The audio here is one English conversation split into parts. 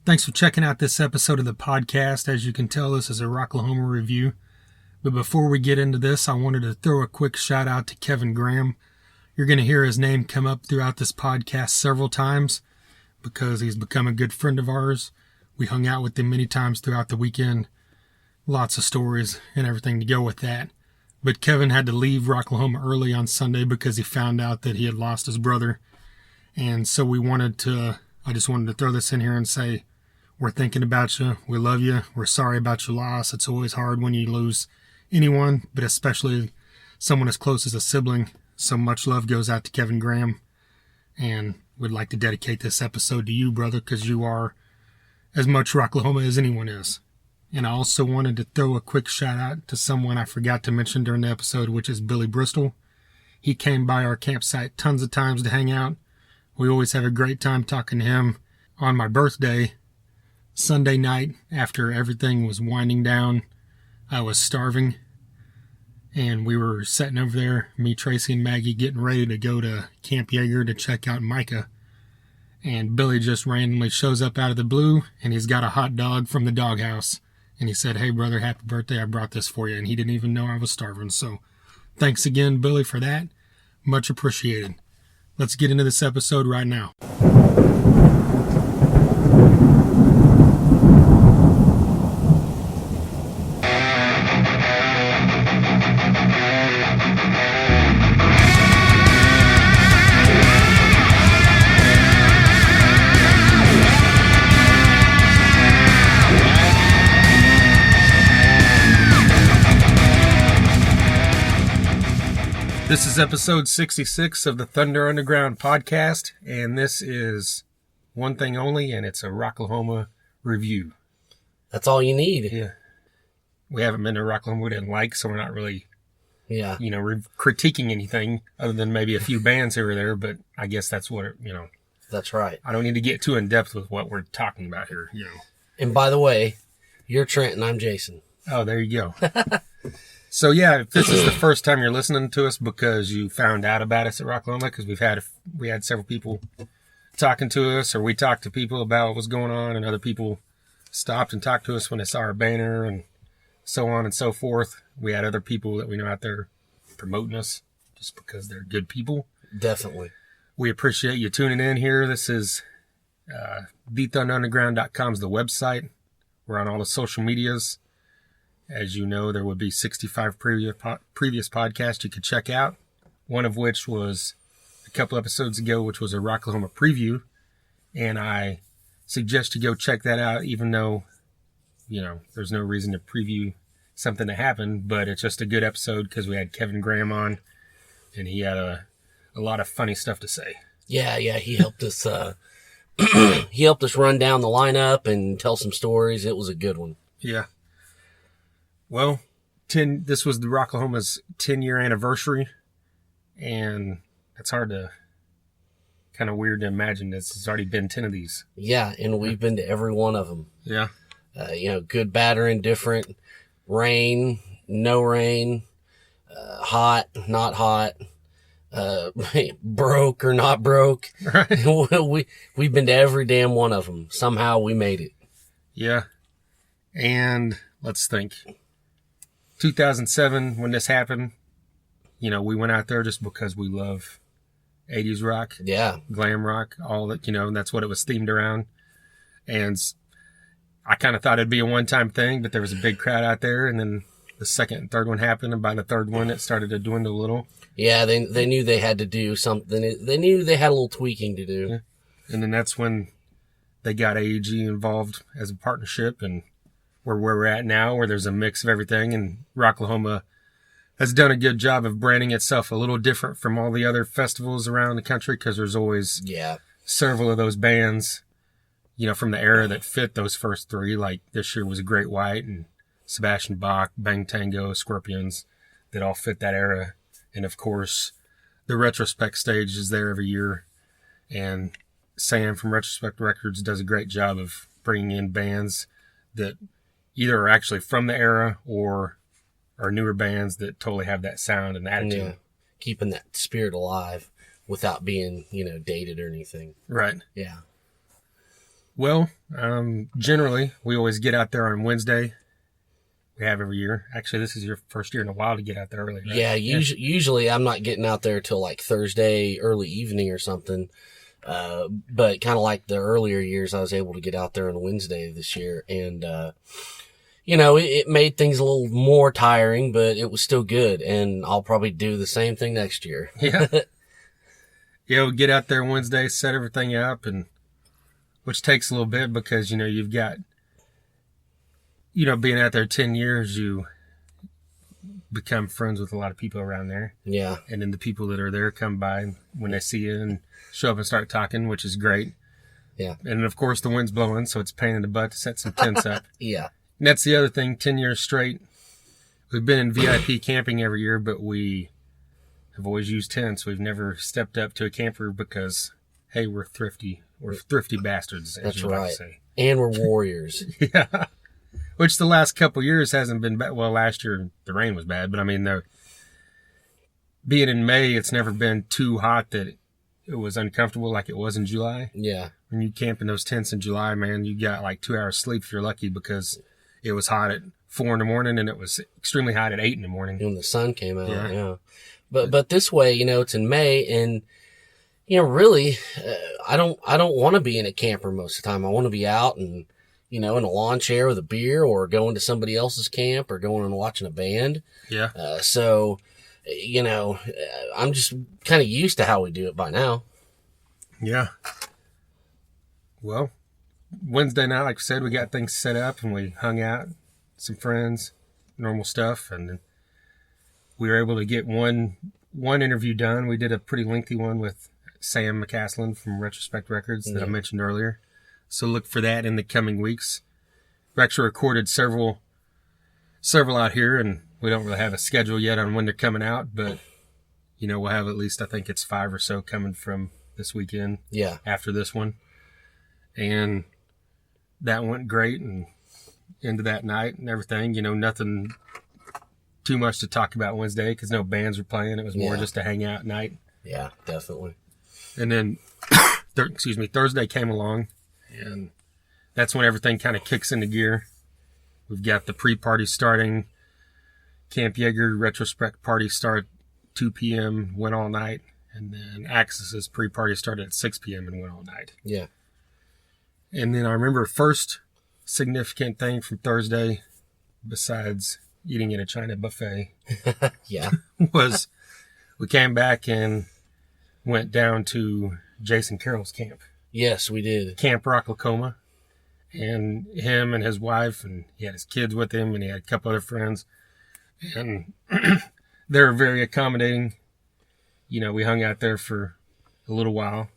Thanks for checking out this episode of the podcast. As you can tell, this is a Rocklahoma review. But before we get into this, I wanted to throw a quick shout out to Kevin Graham. You're going to hear his name come up throughout this podcast several times because he's become a good friend of ours. We hung out with him many times throughout the weekend. Lots of stories and everything to go with that. But Kevin had to leave Rocklahoma early on Sunday because he found out that he had lost his brother. And so I just wanted to throw this in here and say, we're thinking about you. We love you. We're sorry about your loss. It's always hard when you lose anyone, but especially someone as close as a sibling. So much love goes out to Kevin Graham. And we'd like to dedicate this episode to you, brother, because you are as much Rocklahoma as anyone is. And I also wanted to throw a quick shout out to someone I forgot to mention during the episode, which is Billy Bristol. He came by our campsite tons of times to hang out. We always have a great time talking to him. On my birthday, Sunday night, after everything was winding down, I was starving. And we were sitting over there, me, Tracy, and Maggie, getting ready to go to Camp Yeager to check out Mycah. And Billy just randomly shows up out of the blue, and he's got a hot dog from the doghouse. And he said, "Hey, brother, happy birthday. I brought this for you." And he didn't even know I was starving. So thanks again, Billy, for that. Much appreciated. Let's get into this episode right now. This is episode 66 of the Thunder Underground podcast, and this is one thing only, and it's a Rocklahoma review. That's all you need. Yeah. We haven't been to Rocklahoma we didn't like, so we're not really, Yeah. Critiquing anything other than maybe a few bands here or there, but I guess that's what, That's right. I don't need to get too in-depth with what we're talking about here, And by the way, you're Trent and I'm Jason. Oh, there you go. So, yeah, if this is the first time you're listening to us because you found out about us at Rocklahoma, because we had several people talking to us, or we talked to people about what was going on, and other people stopped and talked to us when they saw our banner and so on and so forth. We had other people that we know out there promoting us just because they're good people. Definitely. We appreciate you tuning in here. This is thethunderunderground.com is the website. We're on all the social medias. As you know, there would be 65 previous podcasts you could check out, one of which was a couple episodes ago, which was a Rocklahoma preview. And I suggest you go check that out, even though, there's no reason to preview something that happened. But it's just a good episode because we had Kevin Graham on, and he had a lot of funny stuff to say. Yeah, he helped us. He helped us run down the lineup and tell some stories. It was a good one. Yeah. Well, this was the Rocklahoma's 10-year anniversary, and it's kind of weird to imagine this. It's already been 10 of these. Yeah, and we've been to every one of them. Yeah. Good, bad, or indifferent, rain, no rain, hot, not hot, broke or not broke. Right. We've been to every damn one of them. Somehow we made it. Yeah. And let's think. 2007, when this happened, we went out there just because we love 80s rock. Yeah. Glam rock, all that, and that's what it was themed around. And I kind of thought it'd be a one-time thing, but there was a big crowd out there, and then the second and third one happened, and by the third one, it started to dwindle a little. Yeah, they knew they had to do something. They knew they had a little tweaking to do. Yeah. And then that's when they got AEG involved as a partnership, and where we're at now, where there's a mix of everything, and Rocklahoma has done a good job of branding itself a little different from all the other festivals around the country, because there's always several of those bands, from the era that fit those first three. Like this year was Great White and Sebastian Bach, Bang Tango, Scorpions, that all fit that era. And of course, the Retrospect stage is there every year, and Sam from Retrospect Records does a great job of bringing in bands that either are actually from the era or are newer bands that totally have that sound and attitude. Yeah. Keeping that spirit alive without being, dated or anything. Right. Yeah. Well, generally, we always get out there on Wednesday. We have every year. Actually, this is your first year in a while to get out there early, right? Yeah, usually I'm not getting out there till like Thursday, early evening or something. But kind of like the earlier years, I was able to get out there on Wednesday this year. And, it made things a little more tiring, but it was still good. And I'll probably do the same thing next year. Yeah. We get out there Wednesday, set everything up, and which takes a little bit because, you've got, being out there 10 years, you become friends with a lot of people around there. Yeah. And then the people that are there come by when they see you and show up and start talking, which is great. Yeah. And of course the wind's blowing, so it's a pain in the butt to set some tents up. Yeah. And that's the other thing, 10 years straight. We've been in VIP camping every year, but we have always used tents. We've never stepped up to a camper because, hey, we're thrifty. We're thrifty bastards, as That's you like right. to say. And we're warriors. Yeah. Which the last couple of years hasn't been bad. Well, last year the rain was bad, but I mean, being in May, it's never been too hot that it was uncomfortable like it was in July. Yeah. When you camp in those tents in July, man, you got like 2 hours sleep if you're lucky because it was hot at 4 a.m. and it was extremely hot at 8 a.m. When the sun came out, yeah. But this way, it's in May and, really, I don't want to be in a camper most of the time. I want to be out and, in a lawn chair with a beer or going to somebody else's camp or going and watching a band. Yeah. So, I'm just kind of used to how we do it by now. Yeah. Well, Wednesday night, like I said, we got things set up and we hung out, some friends, normal stuff. And then we were able to get one interview done. We did a pretty lengthy one with Sam McCaslin from Retrospect Records that I mentioned earlier. So look for that in the coming weeks. We actually recorded several out here, and we don't really have a schedule yet on when they're coming out, but, we'll have at least, I think it's 5 or so coming from this weekend. Yeah. After this one. And that went great, and into that night and everything, nothing too much to talk about Wednesday because no bands were playing. It was more just a hangout night. Yeah, definitely. And then, Thursday came along. And that's when everything kind of kicks into gear. We've got the pre-party starting. Camp Jaeger retrospect party start 2 p.m., went all night. And then Axis's pre-party started at 6 p.m. and went all night. Yeah. And then I remember first significant thing from Thursday, besides eating at a China buffet, yeah, was we came back and went down to Jason Carroll's camp. Yes, we did. Camp Rocklahoma. And him and his wife, and he had his kids with him, and he had a couple other friends. And they were very accommodating. We hung out there for a little while.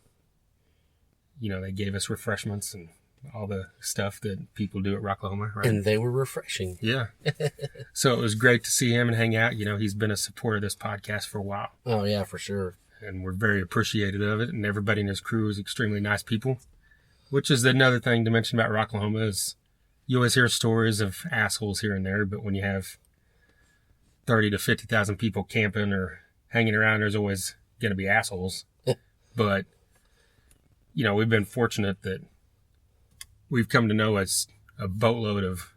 They gave us refreshments and all the stuff that people do at Rocklahoma, right? And they were refreshing. Yeah. So it was great to see him and hang out. He's been a supporter of this podcast for a while. Oh, yeah, for sure. And we're very appreciative of it. And everybody in his crew is extremely nice people, which is another thing to mention about Rocklahoma is you always hear stories of assholes here and there, but when you have 30 to 50,000 people camping or hanging around, there's always going to be assholes. But, we've been fortunate that we've come to know as a boatload of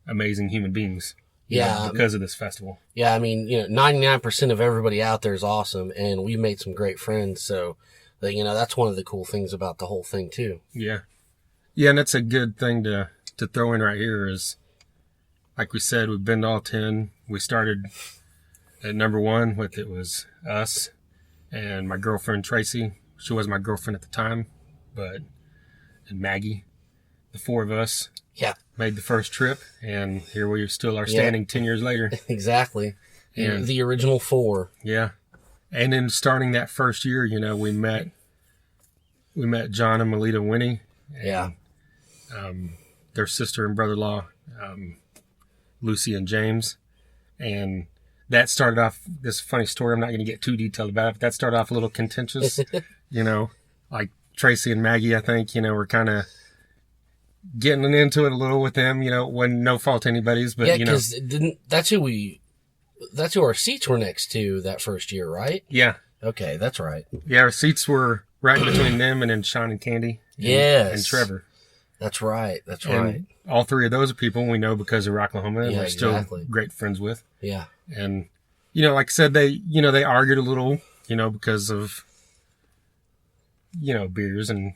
amazing human beings. Because of this festival. Yeah, 99% of everybody out there is awesome, and we've made some great friends. So, that's one of the cool things about the whole thing too. Yeah, and that's a good thing to throw in right here is, like we said, we've been to all 10. We started at number 1 with it was us and my girlfriend Tracy. She was my girlfriend at the time, and Maggie, the 4 of us. Yeah. Made the first trip, and here we still are standing 10 years later. Exactly. And the original 4. Yeah. And then starting that first year, we met John and Melita Winnie. Yeah. Their sister and brother-in-law, Lucy and James. And that started off, this funny story, I'm not going to get too detailed about it, but that started off a little contentious. Like Tracy and Maggie, I think, were kind of getting into it a little with them, when no fault anybody's, but because that's who our seats were next to that first year, right? Yeah. Okay, that's right. Yeah, our seats were right between them and then Sean and Candy. And Trevor. That's right. That's and right. all three of those people we know because of Rocklahoma, and Yeah, we're still great friends with. Yeah. And, like I said, they argued a little, because of, beers and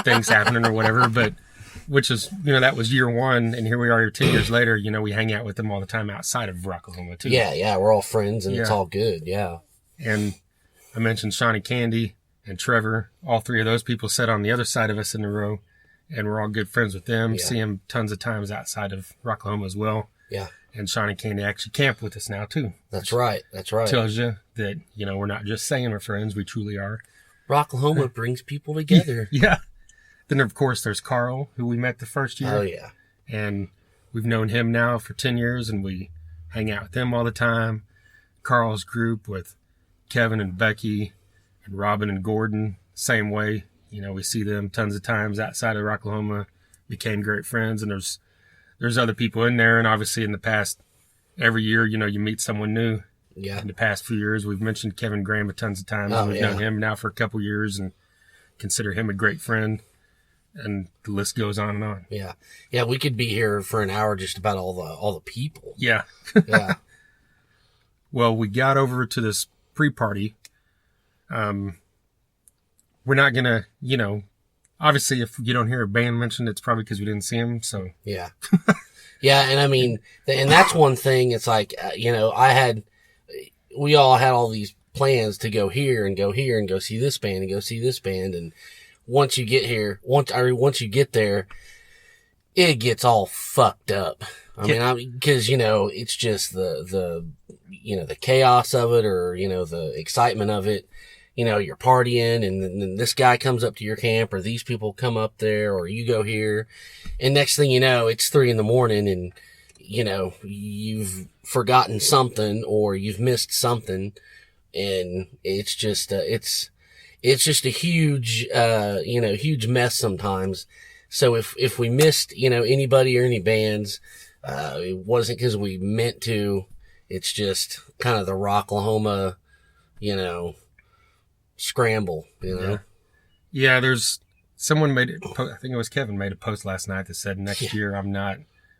things happening or whatever, but which is, that was year one. And here we are 10 years later, we hang out with them all the time outside of Rocklahoma too. Yeah. Yeah. We're all friends and it's all good. Yeah. And I mentioned Shawnee Candy and Trevor. All three of those people sat on the other side of us in the row, and we're all good friends with them. Yeah. See them tons of times outside of Rocklahoma as well. Yeah. And Shawnee Candy actually camp with us now too. That's right. That's right. Tells you that, we're not just saying we're friends, we truly are. Rocklahoma brings people together. Yeah. Then, of course, there's Carl, who we met the first year. Oh, yeah. And we've known him now for 10 years, and we hang out with them all the time. Carl's group with Kevin and Becky and Robin and Gordon, same way. We see them tons of times outside of Rocklahoma, became great friends, and there's other people in there, and obviously in the past, every year, you meet someone new. Yeah. In the past few years, we've mentioned Kevin Graham a tons of times. Oh, we've known him now for a couple years and consider him a great friend. And the list goes on and on. Yeah. Yeah, we could be here for an hour just about all the people. Yeah. Yeah. Well, we got over to this pre-party. We're not going to, obviously if you don't hear a band mentioned, it's probably because we didn't see him. So yeah. Yeah. And I mean, and that's one thing. It's like, we all had all these plans to go here and go here and go see this band and go see this band. And once you get here, once you get there, it gets all fucked up. I mean, because, it's just the chaos of it, or, the excitement of it. You're partying, and then this guy comes up to your camp, or these people come up there, or you go here. And next thing you know, it's 3 a.m. and, you've forgotten something, or you've missed something. And it's just, it's just a huge, huge mess sometimes. So if we missed, anybody or any bands, it wasn't because we meant to. It's just kind of the Rocklahoma, scramble, Yeah, there's someone made it. I think it was Kevin made a post last night that said next year I'm not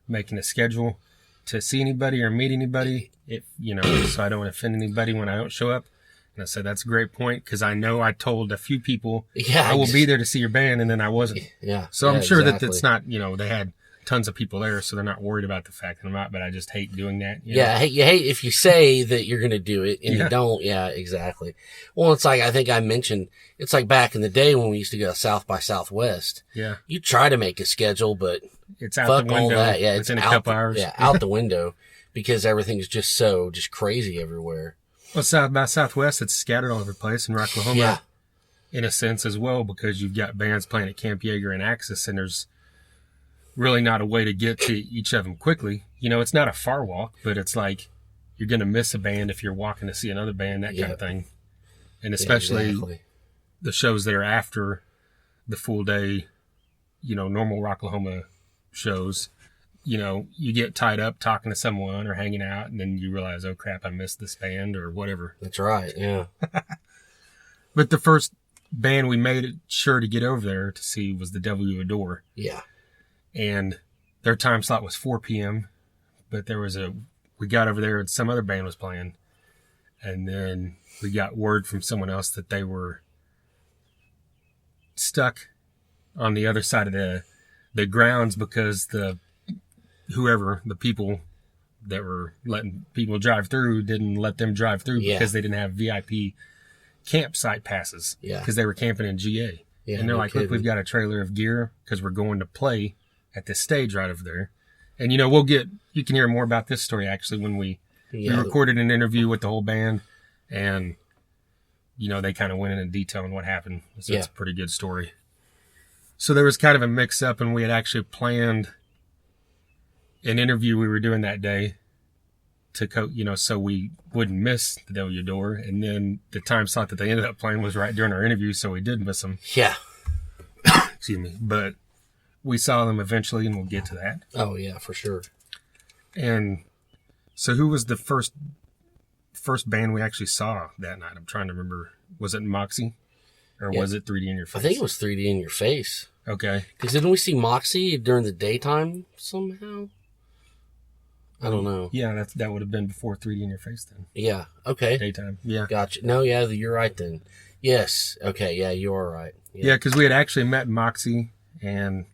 making a schedule to see anybody or meet anybody, so I don't offend anybody when I don't show up. And I said, that's a great point, because I know I told a few people I will be there to see your band, and then I wasn't. Yeah. So I'm sure that it's not, they had tons of people there, so they're not worried about the fact that I'm not, but I just hate doing that. Yeah, you hate if you say that you're going to do it and you don't. Yeah, exactly. Well, it's like, I think I mentioned, it's like back in the day when we used to go South by Southwest. Yeah. You try to make a schedule, but it's out fuck the window. all that. Yeah, it's in a couple hours. Yeah, out the window, because everything's just crazy everywhere. Well, South by Southwest, it's scattered all over the place in Rocklahoma, in a sense as well, because you've got bands playing at Camp Yeager and Axis, and there's really not a way to get to each of them quickly. It's not a far walk, but it's like you're going to miss a band if you're walking to see another band, that kind of thing. And especially the shows that are after the full day, normal Rocklahoma shows. You get tied up talking to someone or hanging out, and then you realize, oh crap, I missed this band or whatever. That's right. Yeah. But the first band we made sure to get over there to see was the Devil You Adore. Yeah. And their time slot was 4 p.m. But we got over there and some other band was playing. And then we got word from someone else that they were stuck on the other side of the grounds, because the people that were letting people drive through didn't let them drive through because they didn't have VIP campsite passes. Yeah. Because they were camping in GA. Yeah, and they're like, look, we've got a trailer of gear because we're going to play at this stage right over there. And, you can hear more about this story actually when we recorded an interview with the whole band, and, they kind of went into detail on what happened. So it's a pretty good story. So there was kind of a mix up, and we had actually planned an interview we were doing that day to so we wouldn't miss the Devil You Adore. And then the time slot that they ended up playing was right during our interview, so we did miss them. Yeah. Excuse me. But we saw them eventually, and we'll get to that. Oh, yeah, for sure. And so who was the first band we actually saw that night? I'm trying to remember. Was it Moxy? Or was it 3D in your face? I think it was 3D in your face. Okay. Because didn't we see Moxy during the daytime somehow? I don't know. Yeah, that would have been before 3D in your face then. Yeah. Okay. Daytime. Yeah. Gotcha. No, yeah, you're right then. Yes. Okay. Yeah, you are right. Yeah, because we had actually met Moxy, and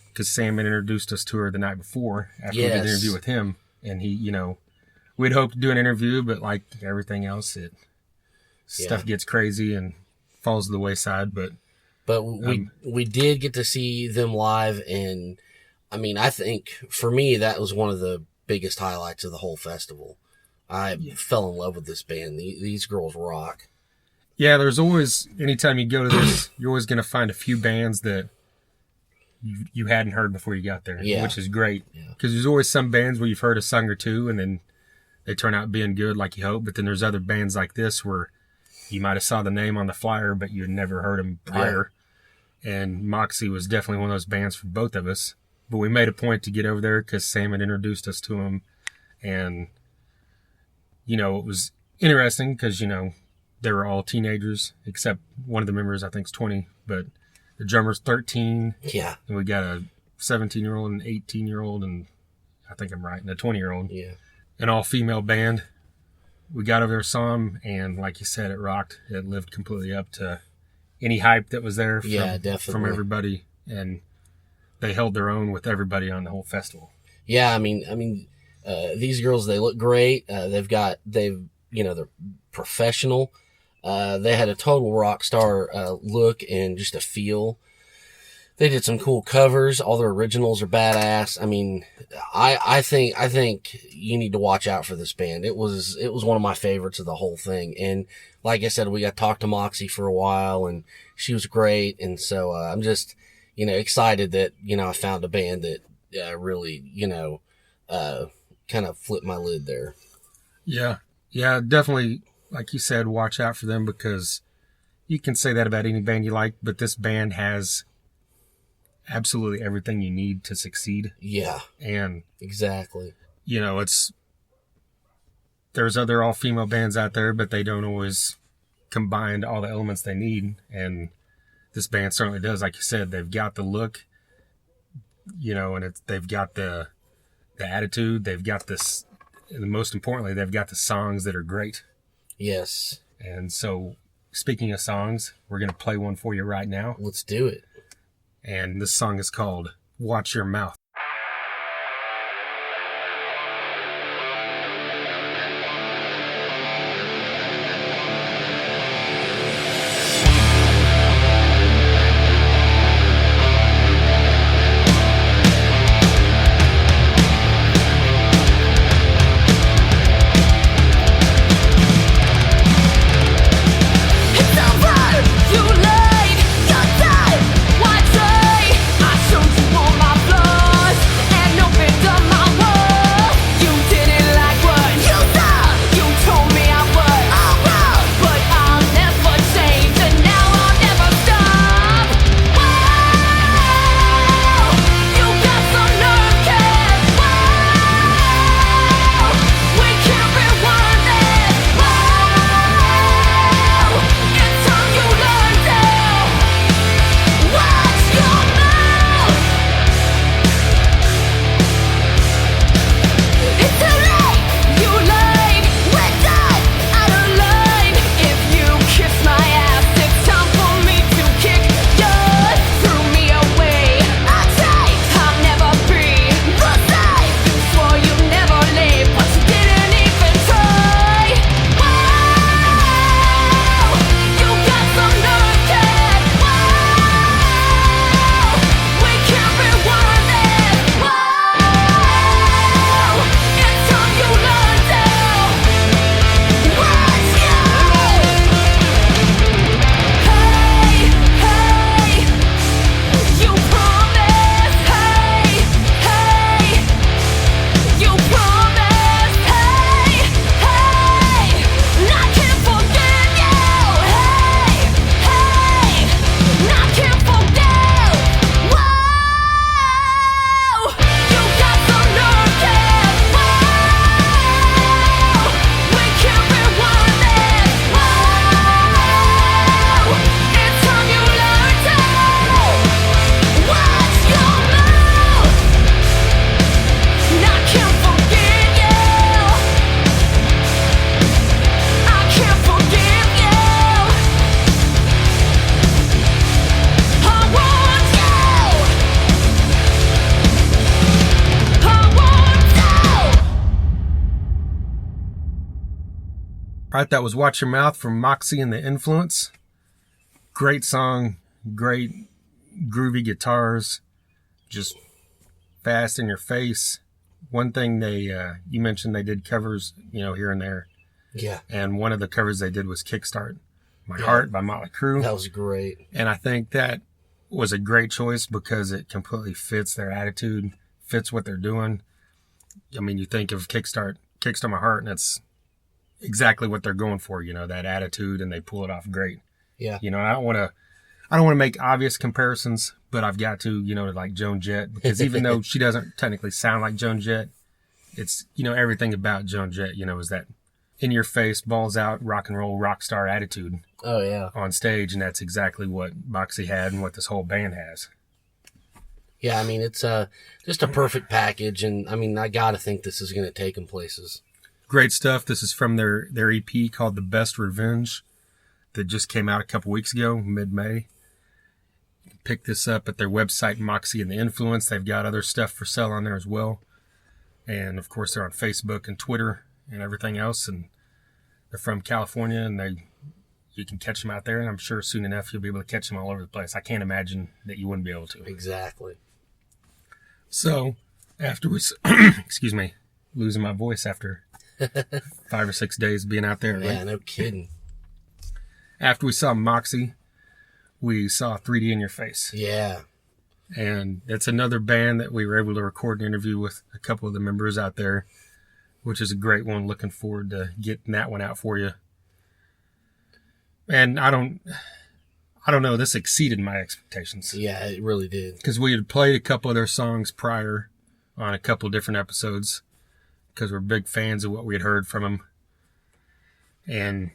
because Sam had introduced us to her the night before after we did the interview with him, and he, we'd hoped to do an interview, but like everything else, stuff gets crazy and falls to the wayside. But we did get to see them live, and I mean, I think for me that was one of the biggest highlights of the whole festival. I fell in love with this band. These girls rock. Yeah, there's always, anytime you go to this, you're always going to find a few bands that you hadn't heard before you got there, which is great. Because there's always some bands where you've heard a song or two, and then they turn out being good like you hope. But then there's other bands like this where you might have saw the name on the flyer, but you had never heard them prior. Yeah. And Moxy was definitely one of those bands for both of us. But we made a point to get over there because Sam had introduced us to them. And, it was interesting because, they were all teenagers, except one of the members, I think, is 20. But the drummer's 13. Yeah. And we got a 17-year-old, an 18-year-old, and I think I'm right, and a 20-year-old. Yeah. An all-female band. We got over there, saw them, and like you said, it rocked. It lived completely up to any hype that was there from everybody. And they held their own with everybody on the whole festival. Yeah, I mean, these girls, they look great. They're professional. They had a total rock star look and just a feel. They did some cool covers. All their originals are badass. I mean, I think you need to watch out for this band. It was one of my favorites of the whole thing. And like I said, we got to talk to Moxy for a while, and she was great. And so I'm just excited that I found a band that really kind of flipped my lid there. Yeah, definitely. Like you said, watch out for them because you can say that about any band you like, but this band has absolutely everything you need to succeed. Yeah. And exactly. There's other all-female bands out there, but they don't always combine all the elements they need. And this band certainly does. Like you said, they've got the look, and they've got the attitude. They've got this, and most importantly, they've got the songs that are great. Yes. And so, speaking of songs, we're going to play one for you right now. Let's do it. And this song is called Watch Your Mouth. Too late, your time, why say I showed you all my blood? All right, that was Watch Your Mouth from Moxy and the Influence. Great song, great groovy guitars, just fast in your face. One thing you mentioned they did covers, here and there. Yeah. And one of the covers they did was Kickstart My Heart by Motley Crue. That was great. And I think that was a great choice because it completely fits their attitude, fits what they're doing. I mean, you think of Kickstart My Heart, and it's exactly what they're going for, that attitude, and they pull it off great. Yeah. I don't want to make obvious comparisons, but I've got to, like Joan Jett, because even though she doesn't technically sound like Joan Jett, it's, everything about Joan Jett, is that in your face, balls out, rock and roll, rock star attitude. Oh, yeah. On stage, and that's exactly what Moxy had and what this whole band has. Yeah, I mean, it's just a perfect package, and I mean, I gotta think this is going to take them places. Great stuff. This is from their EP called The Best Revenge that just came out a couple weeks ago, mid-May. You can pick this up at their website, Moxy and the Influence. They've got other stuff for sale on there as well. And, of course, they're on Facebook and Twitter and everything else. And they're from California, and you can catch them out there. And I'm sure soon enough you'll be able to catch them all over the place. I can't imagine that you wouldn't be able to. Exactly. So, after we... excuse me. Losing my voice after 5 or 6 days being out there. Yeah, right? no kidding. After we saw Moxy, we saw 3D in Your Face. Yeah. And it's another band that we were able to record an interview with a couple of the members out there, which is a great one. Looking forward to getting that one out for you. And I don't know, this exceeded my expectations. Yeah, it really did. Because we had played a couple of their songs prior on a couple of different episodes, because we're big fans of what we had heard from them. And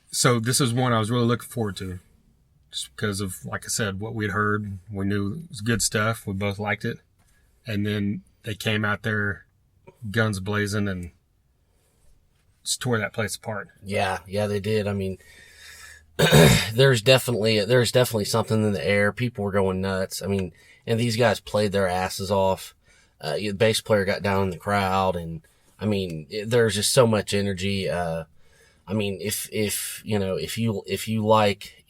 so this is one I was really looking forward to, just because of, like I said, what we had heard. We knew it was good stuff. We both liked it. And then they came out there guns blazing and just tore that place apart. Yeah, they did. I mean, there's definitely something in the air. People were going nuts. I mean, and these guys played their asses off. The bass player got down in the crowd, and I mean, there's just so much energy. I mean, if you like,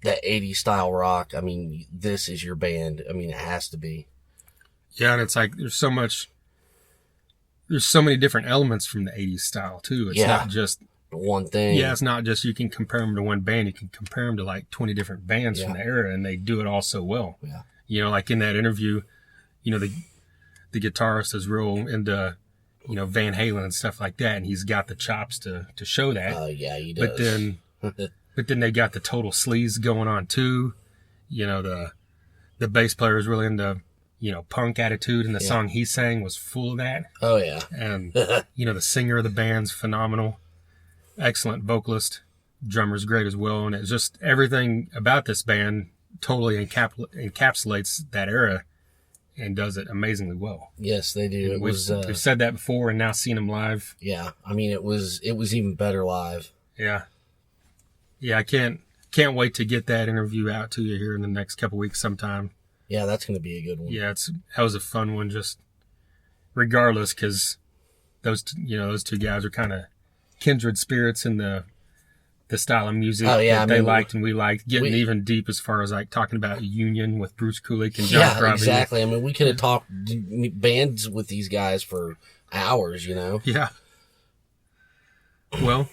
that 80s style rock, I mean, this is your band. I mean, it has to be. Yeah, and it's like there's so many different elements from the 80s style too. It's not just one thing. Yeah, it's not just you can compare them to one band. You can compare them to like 20 different bands from the era, and they do it all so well. Yeah. Like in that interview, the guitarist is real into, Van Halen and stuff like that, and he's got the chops to show that. Oh, yeah, he does. But then they got the total sleaze going on too. The bass player is really into, punk attitude, and the song he sang was full of that. Oh, yeah. And, the singer of the band's phenomenal. Excellent vocalist. Drummer's great as well. And it's just everything about this band totally encapsulates that era and does it amazingly well. Yes, they do. We've said that before, and now seeing them live. Yeah, I mean, it was even better live. Yeah. Yeah, I can't wait to get that interview out to you here in the next couple weeks sometime. Yeah, that's going to be a good one. Yeah, that was a fun one, just regardless, because those two guys are kind of kindred spirits in the style of music that they liked and we liked, getting even deep as far as like talking about Union with Bruce Kulick and John Crosby. Exactly. I mean, we could have talked bands with these guys for hours, Yeah. Well,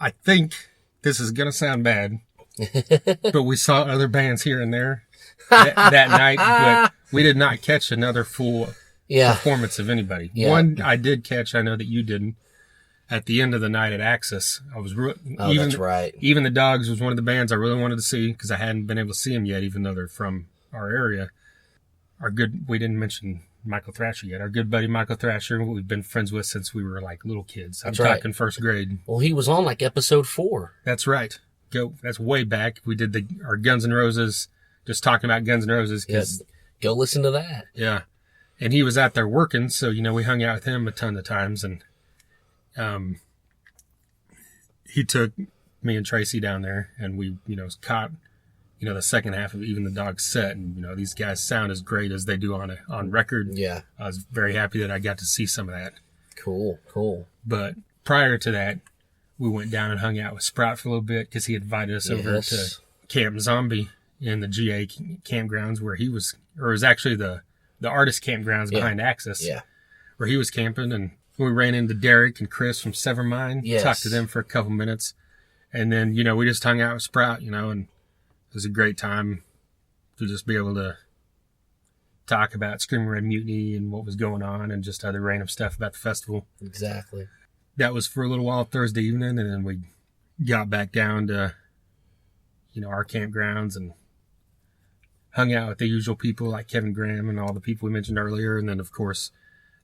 I think this is going to sound bad, but we saw other bands here and there that night, but we did not catch another full performance of anybody. Yeah. One I did catch, I know that you didn't. At the end of the night at Axis, I was that's right. Even the Dogs was one of the bands I really wanted to see because I hadn't been able to see them yet, even though they're from our area. We didn't mention Michael Thrasher yet. Our good buddy Michael Thrasher, we've been friends with since we were like little kids. I'm talking first grade. Well, he was on like episode 4. That's right. That's way back. We did our Guns N' Roses, just talking about Guns N' Roses. Go listen to that. Yeah. And he was out there working, so, we hung out with him a ton of times, and he took me and Tracy down there, and we, caught, the second half of even the Dogs set, and, these guys sound as great as they do on record. Yeah. I was very happy that I got to see some of that. Cool. But prior to that, we went down and hung out with Sprout for a little bit because he invited us over to Camp Zombie in the GA campgrounds where he was, or it was actually the artist campgrounds behind Axis. Yeah. Where he was camping, and we ran into Derek and Chris from Severmind, talked to them for a couple minutes, and then, we just hung out with Sprout, and it was a great time to just be able to talk about Screaming Red Mutiny and what was going on and just other random stuff about the festival. Exactly. That was for a little while Thursday evening, and then we got back down to, our campgrounds and hung out with the usual people like Kevin Graham and all the people we mentioned earlier, and then, of course,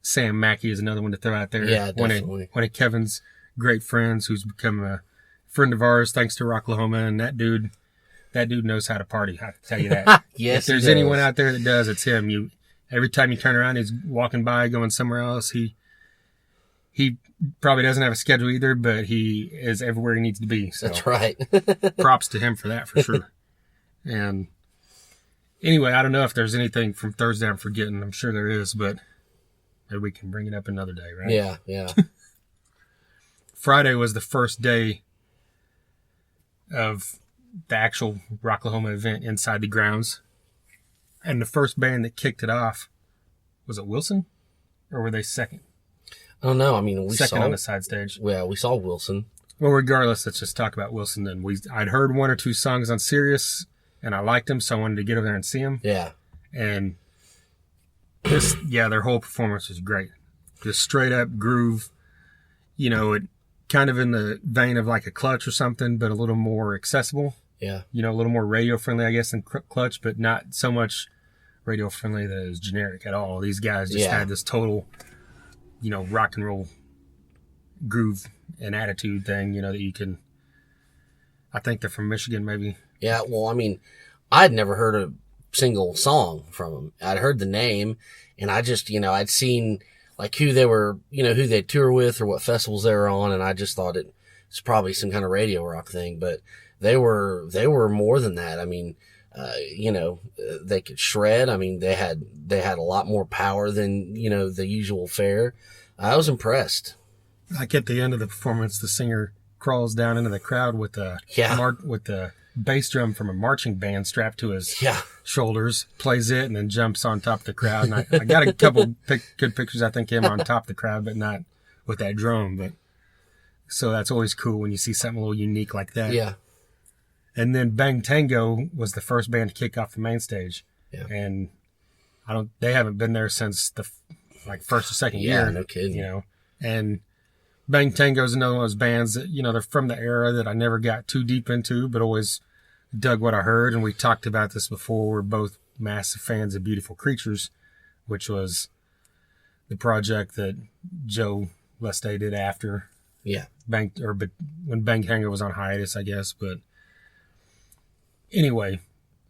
Sam Mackey is another one to throw out there. Yeah, definitely. One of Kevin's great friends who's become a friend of ours thanks to Rocklahoma, and that dude knows how to party. I can tell you that. Yes, if there's anyone out there that does, it's him. Every time you turn around, he's walking by, going somewhere else. He probably doesn't have a schedule either, but he is everywhere he needs to be. So that's right. Props to him for that, for sure. And anyway, I don't know if there's anything from Thursday I'm forgetting. I'm sure there is, but maybe we can bring it up another day, right? Yeah. Friday was the first day of the actual Rocklahoma event inside the grounds. And the first band that kicked it off, was it Wilson? Or were they second? I don't know. I mean, second on the side stage. Yeah, we saw Wilson. Well, regardless, let's just talk about Wilson then. I'd heard one or two songs on Sirius, and I liked them, so I wanted to get over there and see them. Yeah. And their whole performance was great. Just straight up groove, it kind of in the vein of like a Clutch or something, but a little more accessible. Yeah. A little more radio friendly, I guess, than Clutch, but not so much radio friendly that is generic at all. These guys just had this total, rock and roll groove and attitude thing, that you can, I think they're from Michigan, maybe. Yeah. Well, I mean, I'd never heard a single song from them. I'd heard the name, and I just, I'd seen like who they were, who they tour with or what festivals they were on, and I just thought it's probably some kind of radio rock thing, but they were more than that. I mean, they could shred. I mean, they had a lot more power than, the usual fare. I was impressed. Like at the end of the performance, the singer crawls down into the crowd with the bass drum from a marching band strapped to his shoulders, plays it, and then jumps on top of the crowd. And I got a couple good pictures, I think, of him on top of the crowd, but not with that drum. But so that's always cool when you see something a little unique like that. Yeah. And then Bang Tango was the first band to kick off the main stage. Yeah. And they haven't been there since the first or second year. Yeah, no kidding. And Bang Tango is another one of those bands that, they're from the era that I never got too deep into, but always dug what I heard. And we talked about this before. We're both massive fans of Beautiful Creatures, which was the project that Joe Leste did after. Yeah. But when Bang Tango was on hiatus, I guess. But anyway,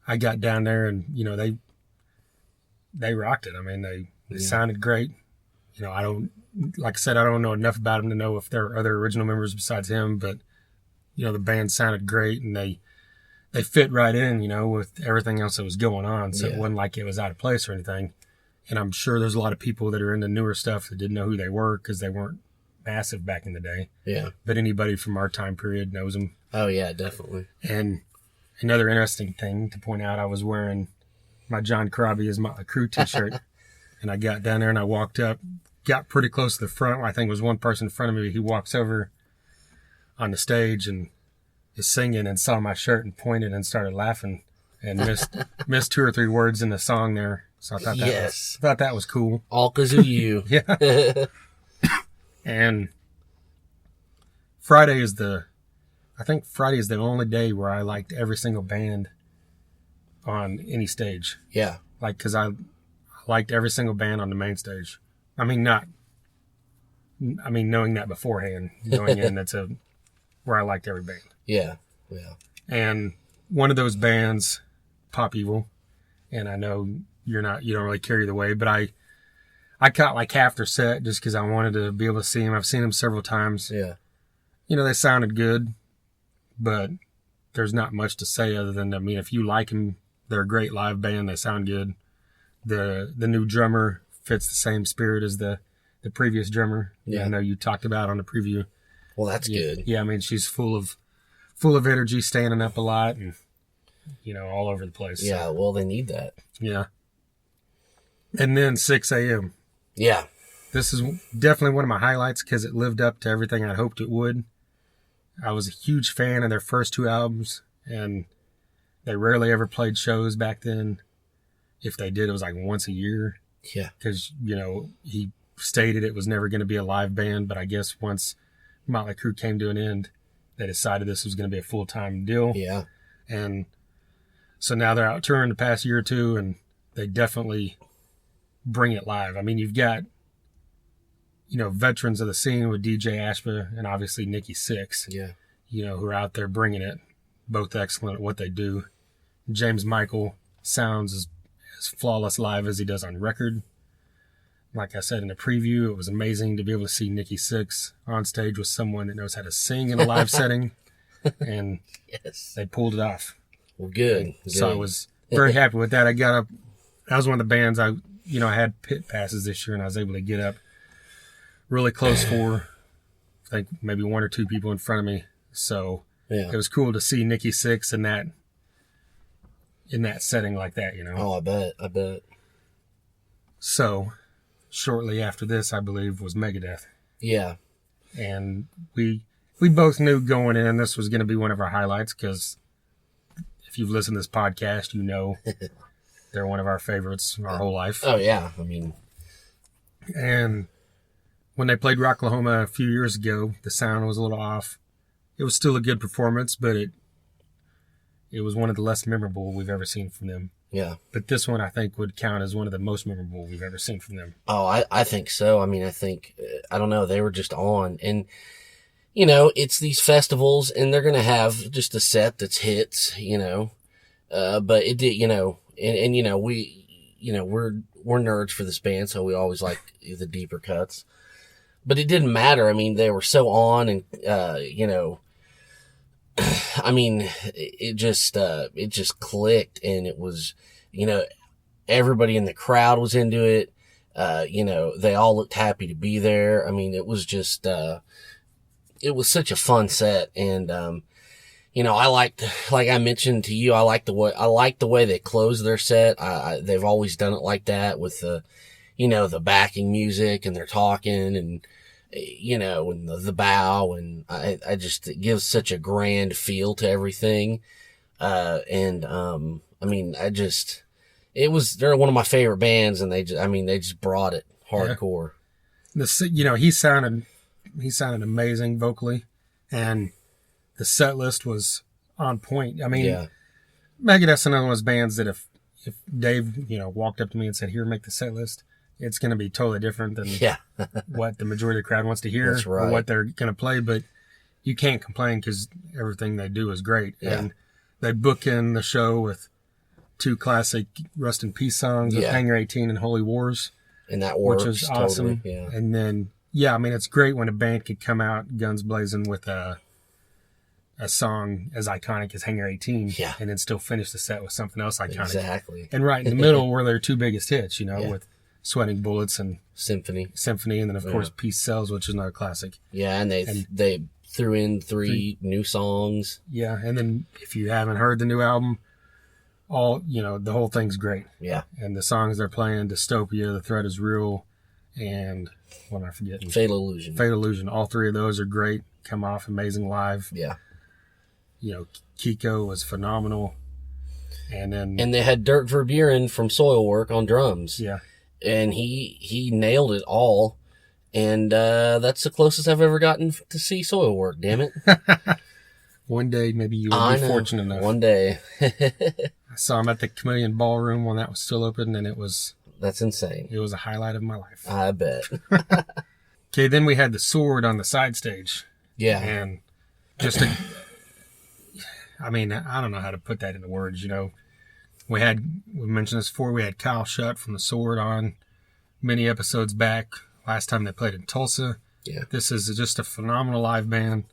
I got down there and, they rocked it. I mean, they sounded great. Like I said, I don't know enough about them to know if there are other original members besides him, but, the band sounded great and they fit right in, with everything else that was going on. So it wasn't like it was out of place or anything. And I'm sure there's a lot of people that are into newer stuff that didn't know who they were because they weren't massive back in the day. Yeah. But anybody from our time period knows them. Oh, yeah, definitely. And another interesting thing to point out, I was wearing my John Corabi as Motley Crue t-shirt. And I got down there and I walked up, got pretty close to the front. I think it was one person in front of me. He walks over on the stage and is singing and saw my shirt and pointed and started laughing and missed 2 or 3 words in the song there. So I thought that was cool. All because of you. Yeah. And Friday is the only day where I liked every single band on any stage. Yeah. Because I liked every single band on the main stage. Knowing that beforehand, going in, that's where I liked every band. Yeah. And one of those bands, Pop Evil, and I know you don't really carry the way, but I caught like half their set just because I wanted to be able to see them. I've seen them several times. Yeah. They sounded good, but there's not much to say other than, if you like them, they're a great live band. They sound good. The new drummer fits the same spirit as the the previous drummer. Yeah. I know you talked about on the preview. Well, that's good. Yeah, I mean, she's full of energy, standing up a lot, and all over the place. Yeah, well, they need that. Yeah. And then 6 a.m. Yeah. This is definitely one of my highlights because it lived up to everything I hoped it would. I was a huge fan of their first 2 albums, and they rarely ever played shows back then. If they did, it was like once a year. Yeah. Because, he stated it was never going to be a live band, but I guess once Motley Crue came to an end, they decided this was going to be a full-time deal. Yeah. And so now they're out touring the past year or two, and they definitely bring it live. I mean, you've got, veterans of the scene with DJ Ashba and obviously Nikki Sixx, Yeah. Who are out there bringing it. Both excellent at what they do. James Mycah sounds as flawless live as he does on record. Like I said in the preview, it was amazing to be able to see Nikki Sixx on stage with someone that knows how to sing in a live setting. And Yes. they pulled it off. Well, good. So I was very happy with that. I got up. That was one of the bands I had pit passes this year, and I was able to get up really close for, I think, maybe 1 or 2 people in front of me. So Yeah. it was cool to see Nikki Sixx in that setting like that, Oh, I bet. So shortly after this, I believe, was Megadeth. Yeah. And we both knew going in this was going to be one of our highlights because if you've listened to this podcast, they're one of our favorites our whole life. Oh, yeah. I mean, And when they played Rocklahoma a few years ago, the sound was a little off. It was still a good performance, but it was one of the less memorable we've ever seen from them. yeah. But this one, I think, would count as one of the most memorable we've ever seen from them. Oh, I think so. I mean, I don't know. They were just on. And, it's these festivals, and they're going to have just a set that's hits, but it did, and we're nerds for this band, so we always like the deeper cuts. But it didn't matter. I mean, they were so on, and, I mean, it just clicked, and it was, everybody in the crowd was into it. They all looked happy to be there. I mean, it was just, it was such a fun set. And, I liked, like I mentioned to you, I like the way they close their set. They've always done it like that with the the backing music, and they're talking, and, and the bow, and I just, it gives such a grand feel to everything. I mean, they're one of my favorite bands, and they just brought it hardcore. Yeah. He sounded amazing vocally, and the set list was on point. I mean, Yeah. Megadeth's another one of those bands that if Dave, walked up to me and said, "Here, make the set list," it's going to be totally different than Yeah. what the majority of the crowd wants to hear. That's right. Or what they're going to play. But you can't complain because everything they do is great. Yeah. And they book in the show with 2 classic Rust in Peace songs with Yeah. Hangar 18 and Holy Wars, And that works. which is awesome. Totally. Yeah. And then, I mean, it's great when a band could come out guns blazing with a song as iconic as Hangar 18, Yeah. and then still finish the set with something else iconic. Exactly. And right in the middle were their 2 biggest hits, Yeah. with Sweating Bullets and Symphony. and then of course Peace Sells, which is another classic. Yeah, and they threw in 3 new songs. Yeah, and then if you haven't heard the new album, the whole thing's great. Yeah. And the songs they're playing, Dystopia, The Threat Is Real, and what am I forgetting? Fatal Illusion. Fatal Illusion. All 3 of those are great. Come off amazing live. Yeah. Kiko was phenomenal. And then And they had Dirk Verburen from Soilwork on drums. yeah. And he nailed it all. And that's the closest I've ever gotten to see Soilwork, damn it. One day maybe you will be fortunate enough. One day. I saw him at the Chameleon Ballroom when that was still open, and it was That's insane. a highlight of my life. I bet. Okay, then we had the Sword on the side stage. Yeah. And just I don't know how to put that into words, We mentioned this before, we had Kyle Shutt from the Sword on many episodes back, last time they played in Tulsa. Yeah. This is just a phenomenal live band,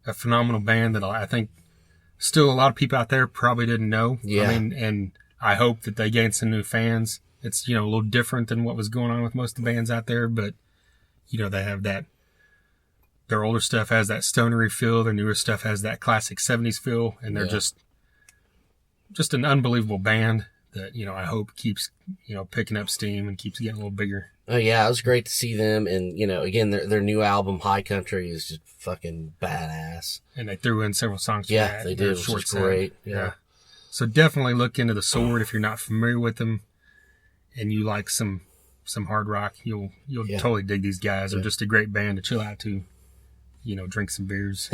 a phenomenal band that I think still a lot of people out there probably didn't know. Yeah. And I hope that they gain some new fans. It's, a little different than what was going on with most of the bands out there, but, they have that, their older stuff has that stonery feel, their newer stuff has that classic 70s feel, and they're just an unbelievable band that, I hope keeps, picking up steam and keeps getting a little bigger. Oh yeah, it was great to see them, and again, their new album High Country is just fucking badass. And they threw in several songs. Yeah, for that. they did. It was great. Yeah. So definitely look into the Sword if you're not familiar with them, and you like some hard rock. You'll totally dig these guys. They're just a great band to chill out to. Drink some beers.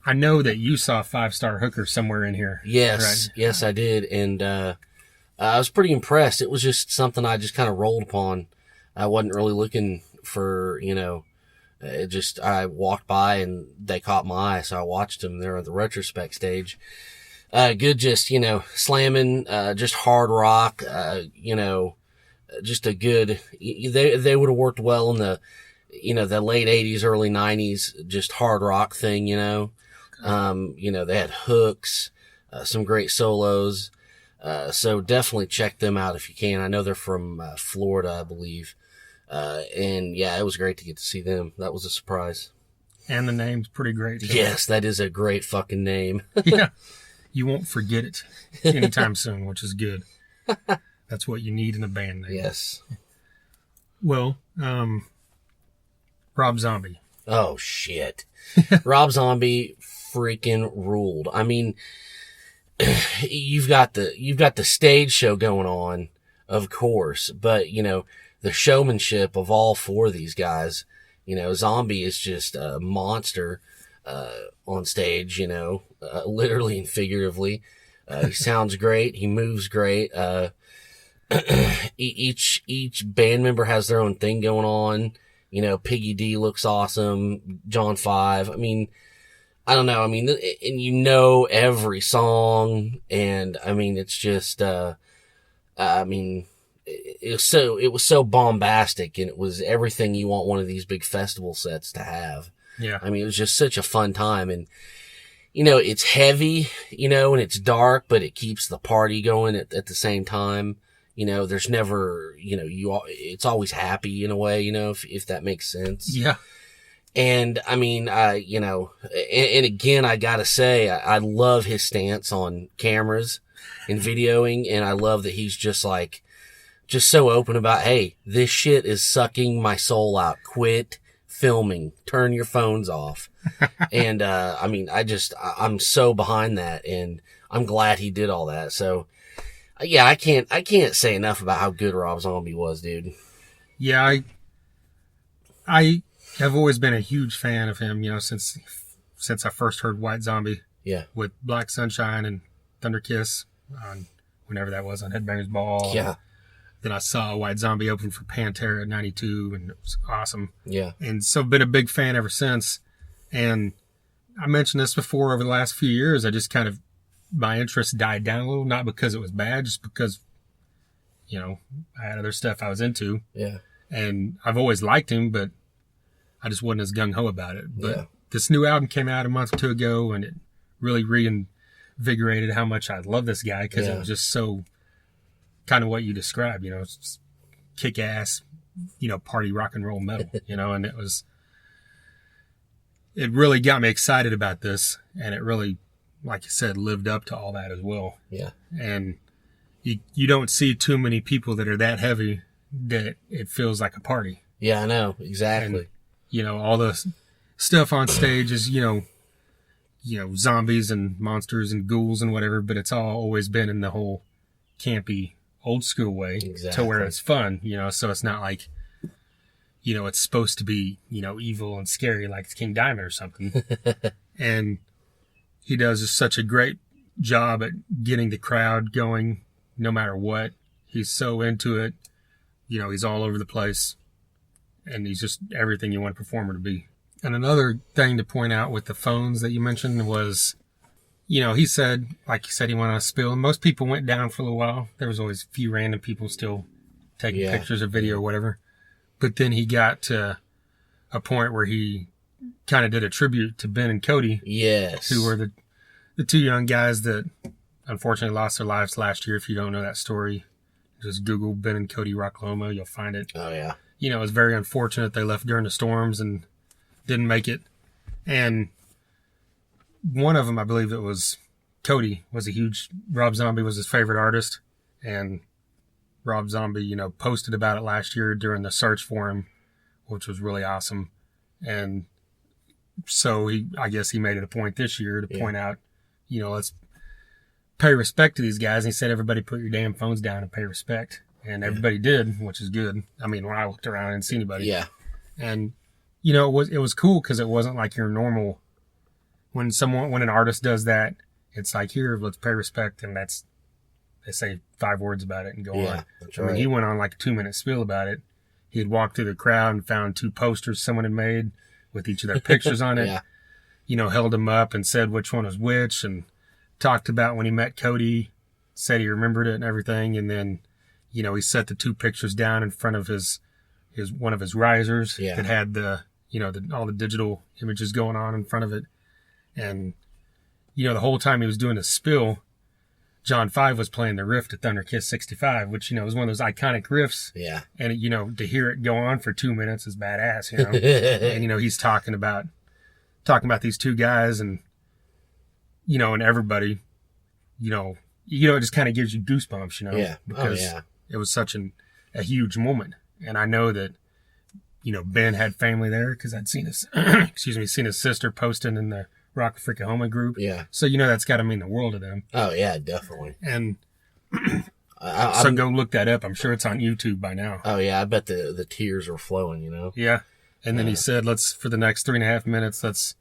I know that you saw 5 Star Hooker somewhere in here. Yes, right? Yes, I did, and I was pretty impressed. It was just something I just kind of rolled upon. I wasn't really looking for, I walked by and they caught my eye, so I watched them there at the retrospect stage. Good, just, slamming, just hard rock, just a good, they would have worked well in the, the late 80s, early 90s, just hard rock thing, they had hooks, some great solos. So definitely check them out if you can. I know they're from Florida, I believe. And yeah, it was great to get to see them. That was a surprise. And the name's pretty great, too. Yes, that is a great fucking name. Yeah. You won't forget it anytime soon, which is good. That's what you need in a band name. Yes. Well, Rob Zombie. Oh, shit. Rob Zombie freaking ruled. I mean, you've got the stage show going on, of course, but, the showmanship of all 4 of these guys, Zombie is just a monster, on stage, literally and figuratively. He sounds great. He moves great. Each band member has their own thing going on. Piggy D looks awesome. John 5. I mean, I don't know. I mean, and every song, and I mean, it's just, it was so bombastic, and it was everything you want one of these big festival sets to have. Yeah. I mean, it was just such a fun time, and, it's heavy, and it's dark, but it keeps the party going at the same time. There's never, it's always happy in a way, if that makes sense. Yeah. And I mean, and again, I gotta say, I love his stance on cameras and videoing, and I love that he's just so open about, hey, this shit is sucking my soul out. Quit filming. Turn your phones off. And, I mean, I'm so behind that, and I'm glad he did all that. So, yeah, I can't say enough about how good Rob Zombie was, dude. Yeah, I have always been a huge fan of him, since I first heard White Zombie. Yeah. With Black Sunshine and Thunder Kiss on whenever that was on Headbangers Ball. Yeah. Then I saw White Zombie open for Panther at 92, and it was awesome. Yeah. And so I've been a big fan ever since. And I mentioned this before, over the last few years, I just kind of, my interest died down a little, not because it was bad, just because, I had other stuff I was into. Yeah. And I've always liked him, but I just wasn't as gung-ho about it. But this new album came out a month or 2 ago, and it really reinvigorated how much I love this guy, because it was just so kind of what you described, it's kick-ass, party rock and roll metal, and it really got me excited about this, and it really, like you said, lived up to all that as well. Yeah. And you don't see too many people that are that heavy that it feels like a party. Yeah, I know. Exactly. And, all the stuff on stage is, zombies and monsters and ghouls and whatever, but it's all always been in the whole campy old school way. Exactly. To where it's fun, so it's not like, it's supposed to be, evil and scary like it's King Diamond or something. And he does just such a great job at getting the crowd going no matter what. He's so into it. He's all over the place, and he's just everything you want a performer to be. And another thing to point out with the phones that you mentioned was, he said, like you said, he went on a spill. And most people went down for a little while. There was always a few random people still taking pictures or video or whatever. But then he got to a point where he kind of did a tribute to Ben and Cody. Yes. Who were the 2 young guys that unfortunately lost their lives last year. If you don't know that story, just Google Ben and Cody Rocklahoma. You'll find it. Oh, yeah. it was very unfortunate they left during the storms and didn't make it. And one of them, I believe it was Cody, was a huge, Rob Zombie was his favorite artist. And Rob Zombie, posted about it last year during the search for him, which was really awesome. And so I guess he made it a point this year to point out, let's pay respect to these guys. And he said, everybody put your damn phones down and pay respect. And everybody did, which is good. I mean, when I looked around, I didn't see anybody. Yeah. And, it was cool because it wasn't like your normal, when an artist does that, it's like, here, let's pay respect. And they say 5 words about it and go on. That's I right. mean, he went on like a 2-minute spiel about it. He'd walked through the crowd and found 2 posters someone had made with each of their pictures on it. Yeah. Held them up and said which one was which, and talked about when he met Cody, said he remembered it and everything. And then, he set the 2 pictures down in front of his one of his risers that had the, all the digital images going on in front of it. And, the whole time he was doing the spill, John 5 was playing the riff to Thunder Kiss 65, which, was one of those iconic riffs. Yeah. And, to hear it go on for 2 minutes is badass, And, he's talking about these 2 guys and, and everybody, it just kind of gives you goosebumps, Yeah. Because it was such a huge moment. And I know that, Ben had family there because I'd seen his sister posting in the Rocklahoma group. Yeah. So, that's got to mean the world to them. Oh, yeah, definitely. And so go look that up. I'm sure it's on YouTube by now. Oh, yeah, I bet the tears were flowing, Yeah. And then he said, for the next 3.5 minutes, let's,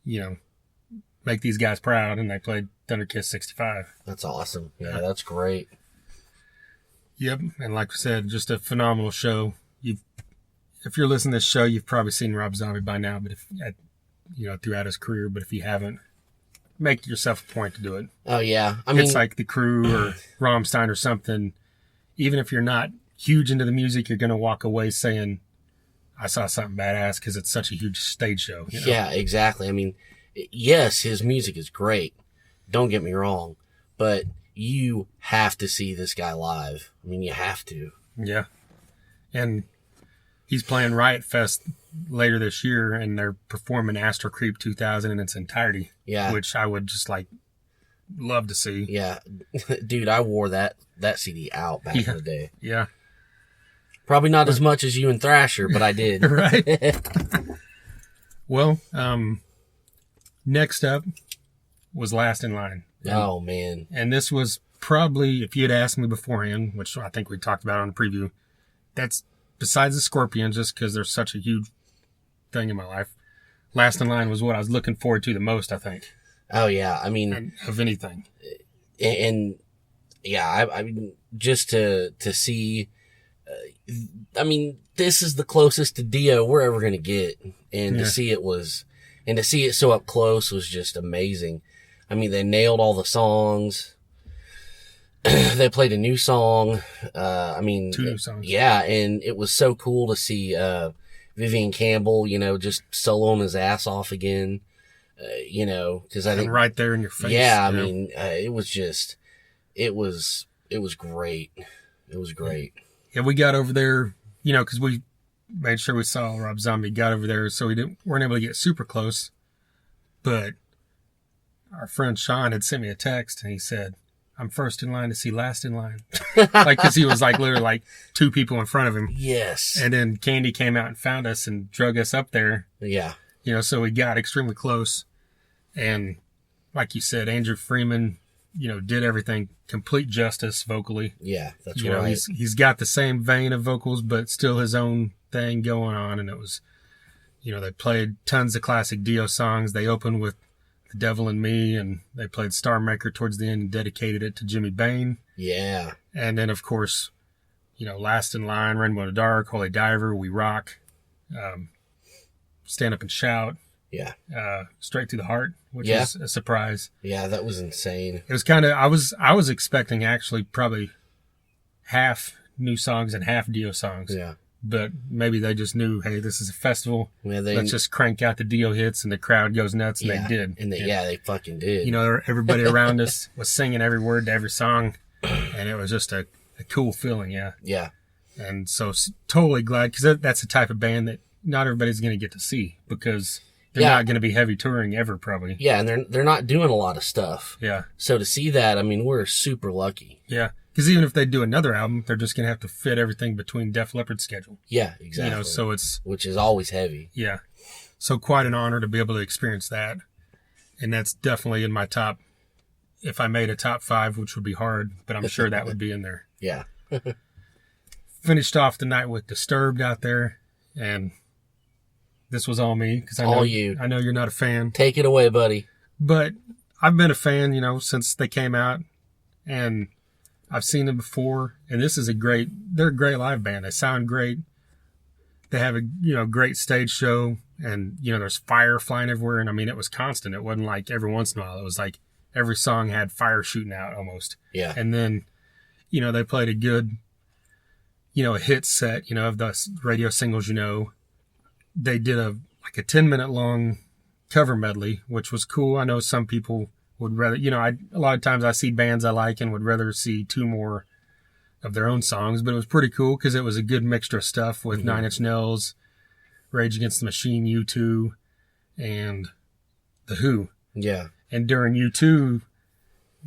make these guys proud. And they played Thunder Kiss 65. That's awesome. Yeah, that's great. Yep. And like I said, just a phenomenal show. If you're listening to this show, you've probably seen Rob Zombie by now, but throughout his career, but if you haven't, make yourself a point to do it. Oh, yeah. It's like The Crew or Rammstein or something. Even if you're not huge into the music, you're going to walk away saying, I saw something badass because it's such a huge stage show. Yeah, exactly. I mean, yes, his music is great. Don't get me wrong. But you have to see this guy live. I mean, you have to. Yeah. And he's playing Riot Fest later this year, and they're performing Astro Creep 2000 in its entirety. Yeah. Which I would just love to see. Yeah. Dude, I wore that CD out back in the day. Yeah. Probably not as much as you and Thrasher, but I did. Right. Well, next up was Last in Line. Oh, man. And this was probably, if you had asked me beforehand, which I think we talked about on the preview, that's besides the Scorpions, just because they're such a huge thing in my life. Last in Line was what I was looking forward to the most, I think. Oh, yeah. I mean, of anything. And yeah, I mean, just to see, I mean, this is the closest to Dio we're ever going to get. And to see it so up close was just amazing. I mean, they nailed all the songs. They played a new song. 2 new songs. Yeah. And it was so cool to see, Vivian Campbell, just soloing his ass off again. Cause I think right there in your face. Yeah. I mean, it was great. It was great. Yeah. We got over there, cause we made sure we saw Rob Zombie, got over there. So weren't able to get super close, but our friend Sean had sent me a text and he said, I'm first in line to see Last in Line. Cause he was literally 2 people in front of him. Yes. And then Candy came out and found us and drug us up there. Yeah. So we got extremely close. And like you said, Andrew Freeman, did everything complete justice vocally. Yeah, that's right. He's got the same vein of vocals, but still his own thing going on. And it was, they played tons of classic Dio songs. They opened with The Devil in Me, and they played Star Maker towards the end and dedicated it to Jimmy Bain. Yeah. And then, of course, Last in Line, Rainbow in the Dark, Holy Diver, We Rock, Stand Up and Shout. Yeah. Straight Through the Heart, which is a surprise. Yeah, that was insane. It was kind of, I was expecting actually probably half new songs and half Dio songs. Yeah. But maybe they just knew, hey, this is a festival. Yeah, let's just crank out the Dio hits and the crowd goes nuts. And they did. And they fucking did. Everybody around us was singing every word to every song. And it was just a cool feeling. Yeah. Yeah. And so totally glad, because that's the type of band that not everybody's going to get to see, because they're not going to be heavy touring ever, probably. Yeah, and they're not doing a lot of stuff. Yeah. So to see that, I mean, we're super lucky. Yeah, because even if they do another album, they're just going to have to fit everything between Def Leppard's schedule. Yeah, exactly. So which is always heavy. Yeah. So quite an honor to be able to experience that. And that's definitely in my top, if I made a top 5, which would be hard, but I'm sure that would be in there. Yeah. Finished off the night with Disturbed out there, and this was all me, because I know you're not a fan. Take it away, buddy. But I've been a fan, since they came out, and I've seen them before, and this is they're a great live band. They sound great. They have a, great stage show, and, there's fire flying everywhere, and I mean, it was constant. It wasn't like every once in a while. It was like every song had fire shooting out almost. Yeah. And then, they played a good, a hit set, of the radio singles, They did a 10-minute long cover medley, which was cool. I know some people would rather, a lot of times I see bands I like and would rather see 2 more of their own songs, but it was pretty cool because it was a good mixture of stuff with 9 Inch Nails, Rage Against the Machine, U2, and The Who. Yeah. And during U2,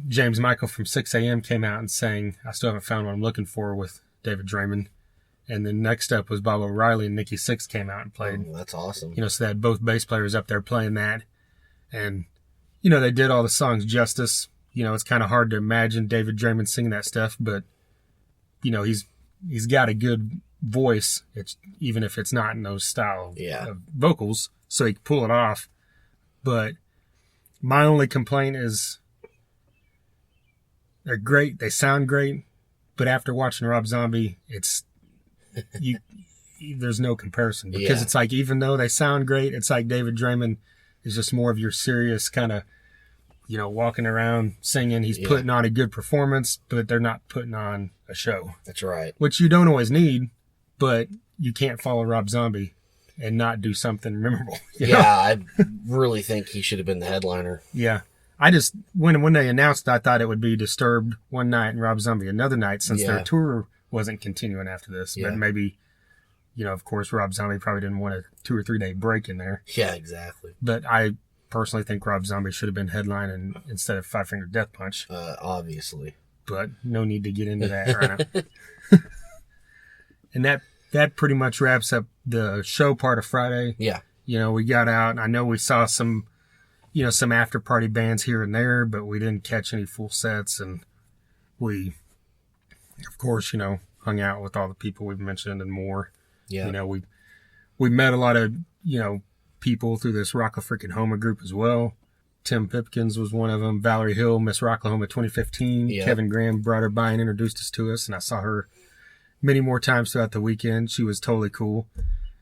James Mycah from Sixx AM came out and sang I Still Haven't Found What I'm Looking For with David Draymond. And then next up was Bob O'Reilly, and Nikki Sixx came out and played. Oh, that's awesome. So they had both bass players up there playing that. And, they did all the songs justice. It's kind of hard to imagine David Draymond singing that stuff, but, he's got a good voice, even if it's not in those style of vocals, so he can pull it off. But my only complaint is they're great, they sound great, but after watching Rob Zombie, there's no comparison, because it's like, even though they sound great, it's like David Draymond is just more of your serious kind of, walking around singing. He's putting on a good performance, but they're not putting on a show. That's right. Which you don't always need, but you can't follow Rob Zombie and not do something memorable. I really think he should have been the headliner. Yeah. I just, when they announced, I thought it would be Disturbed one night and Rob Zombie another night, since their tour wasn't continuing after this. But maybe, of course, Rob Zombie probably didn't want a 2 or 3 day break in there. Yeah, exactly. But I personally think Rob Zombie should have been headlining instead of Five Finger Death Punch. Obviously. But no need to get into that right now. And that pretty much wraps up the show part of Friday. Yeah. We got out, and I know we saw some after party bands here and there, but we didn't catch any full sets. And we, of course, hung out with all the people we've mentioned and more. Yeah. We met a lot of, people through this Rocklahoma group as well. Tim Pipkins was one of them. Valerie Hill, Miss Rocklahoma 2015. Yeah. Kevin Graham brought her by and introduced us to us, and I saw her many more times throughout the weekend. She was totally cool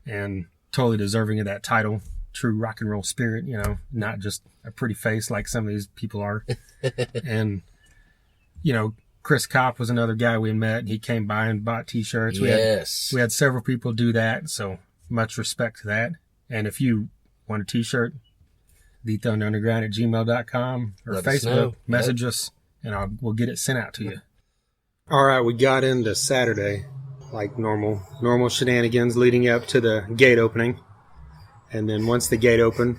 and totally deserving of that title. True rock and roll spirit, not just a pretty face like some of these people are. And, Chris Kopp was another guy we met. He came by and bought T-shirts. Yes. We had several people do that, so much respect to that. And if you want a T-shirt, thethunderunderground@gmail.com or Let us Facebook, know. message us, and we'll get it sent out to you. All right, we got into Saturday like normal shenanigans leading up to the gate opening. And then once the gate opened,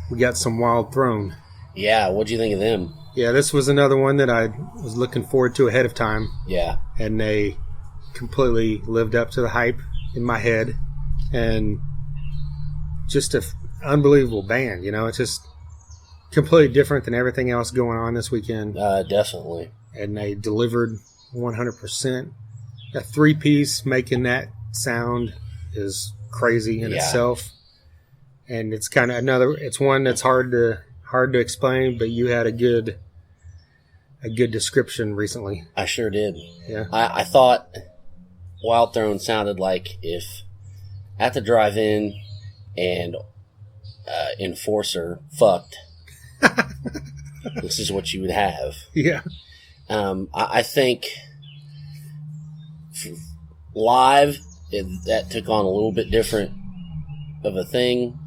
we got some Wild Throne. Yeah, what'd you think of them? Yeah, this was another one that I was looking forward to ahead of time. Yeah. And they completely lived up to the hype in my head. And just an unbelievable band, It's just completely different than everything else going on this weekend. Definitely. And they delivered 100%. A 3-piece making that sound is crazy in itself. And it's kind of it's one that's hard to explain, but you had a good description recently. I sure did. Yeah. I thought Wild Throne sounded like if At the Drive-In and Enforcer fucked, this is what you would have. Yeah. I think live, that took on a little bit different of a thing.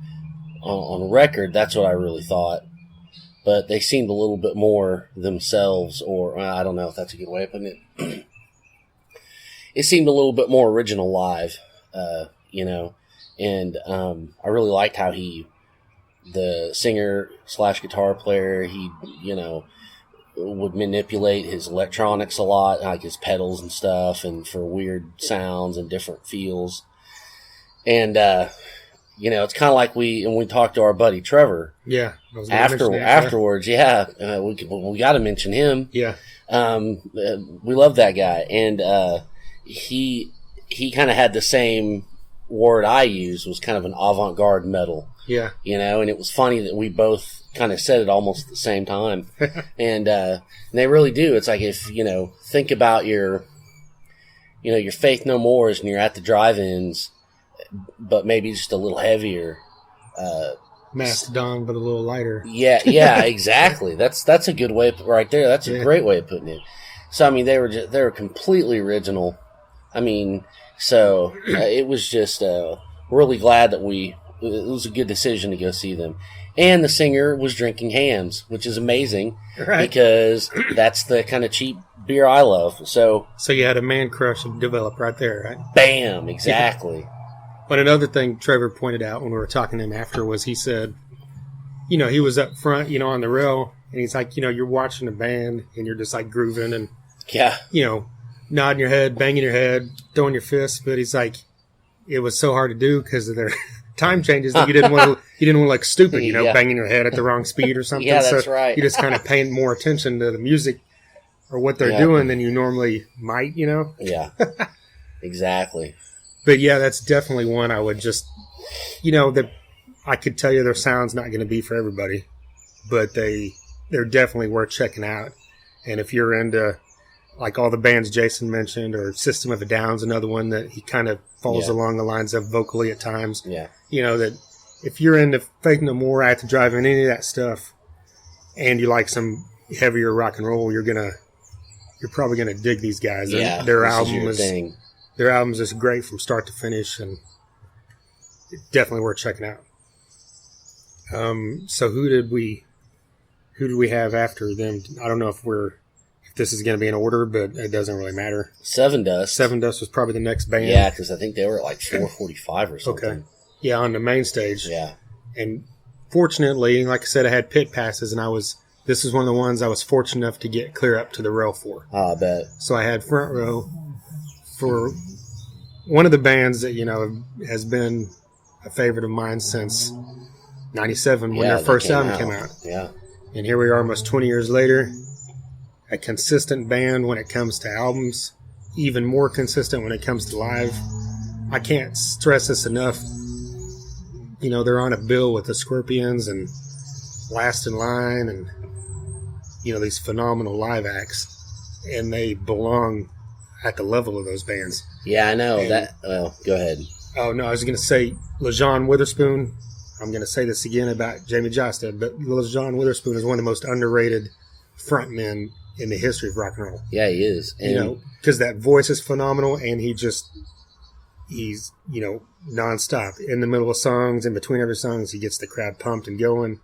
On record, that's what I really thought. But they seemed a little bit more themselves, or I don't know if that's a good way of putting it. it seemed a little bit more original live, you know, and I really liked how the singer / guitar player, he, you know, would manipulate his electronics a lot, like his pedals and stuff, and for weird sounds and different feels. And, you know, it's kind of like when we talked to our buddy Trevor. Yeah. Afterwards, yeah. We got to mention him. Yeah. We love that guy. And he kind of had the same word I used, was kind of an avant-garde metal. Yeah. You know, and it was funny that we both kind of said it almost at the same time. And they really do. It's like, if, you know, think about your Faith No Mores and you're at the drive-ins, but maybe just a little heavier. Mastodon, but a little lighter. Yeah, exactly. That's a good way right there. That's a great way of putting it. So I mean, they were completely original. I mean, so it was just really glad that it was a good decision to go see them. And the singer was drinking hams, which is amazing, right? Because that's the kind of cheap beer I love. So you had a man crush develop right there, right? Bam, exactly. Yeah. But another thing Trevor pointed out when we were talking to him after was, he said, you know, he was up front, you know, on the rail, and he's like, you know, you're watching a band and you're just like grooving and, you know, nodding your head, banging your head, throwing your fists. But he's like, it was so hard to do because of their time changes that you didn't want to look like stupid, you know, banging your head at the wrong speed or something. Yeah, that's right. You just kind of paying more attention to the music or what they're doing than you normally might, you know? Yeah, exactly. But yeah, that's definitely one I would just, you know, that I could tell you their sound's not going to be for everybody, but they're definitely worth checking out. And if you're into like all the bands Jason mentioned, or System of a Down's another one that he kind of falls along the lines of vocally at times. Yeah. You know, that if you're into Faith No More, At the Drive-In, any of that stuff, and you like some heavier rock and roll, you're probably gonna dig these guys. Their album is just great from start to finish, and it's definitely worth checking out. So who did we have after them? I don't know if this is going to be in order, but it doesn't really matter. Sevendust was probably the next band. Yeah, because I think they were at like 4:45 or something. Okay. Yeah, on the main stage. Yeah. And fortunately, like I said, I had pit passes, and this is one of the ones I was fortunate enough to get clear up to the rail for. I bet. So I had front row for one of the bands that, you know, has been a favorite of mine since 97 when their first album came out. Yeah. And here we are almost 20 years later. A consistent band when it comes to albums, even more consistent when it comes to live. I can't stress this enough. You know, they're on a bill with the Scorpions and Last in Line and, you know, these phenomenal live acts, and they belong at the level of those bands. Yeah, I know. Well, go ahead. Oh, no, I was going to say LaJean Witherspoon. I'm going to say this again about Jamie Jostad, but LaJean Witherspoon is one of the most underrated frontmen in the history of rock and roll. Yeah, he is. And, you know, because that voice is phenomenal, and he's, you know, nonstop. In the middle of songs, in between every songs, he gets the crowd pumped and going.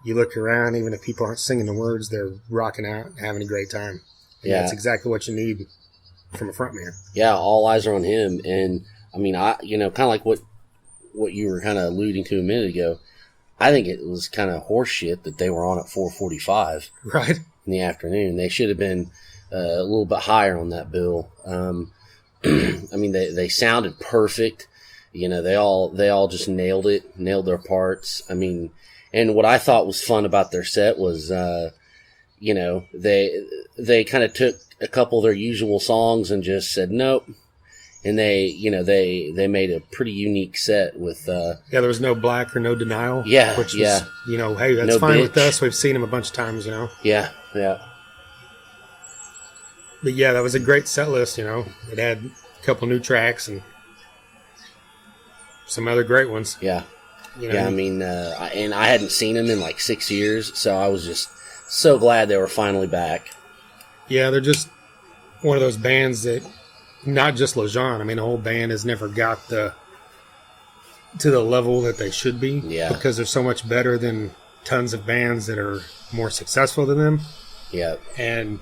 You look around, even if people aren't singing the words, they're rocking out and having a great time. And that's exactly what you need from a frontman. Yeah, all eyes are on him. And, I mean, you know, kind of like what you were kind of alluding to a minute ago, I think it was kind of horseshit that they were on at 4:45. Right. In the afternoon. They should have been a little bit higher on that bill. I mean, they sounded perfect. You know, they all just nailed their parts. I mean, and what I thought was fun about their set was, you know, they kind of took a couple of their usual songs and just said nope. And they made a pretty unique set with. There was no Black or No Denial. Yeah, which is, you know, hey, that's fine with us. We've seen them a bunch of times, you know. Yeah. But yeah, that was a great set list. You know, it had a couple new tracks and some other great ones. Yeah. You know, I mean, and I hadn't seen them in like 6 years, so I was just so glad they were finally back. Yeah, they're just one of those bands that. Not just LaJean. I mean, the whole band has never got to the level that they should be. Yeah. Because they're so much better than tons of bands that are more successful than them. Yeah. And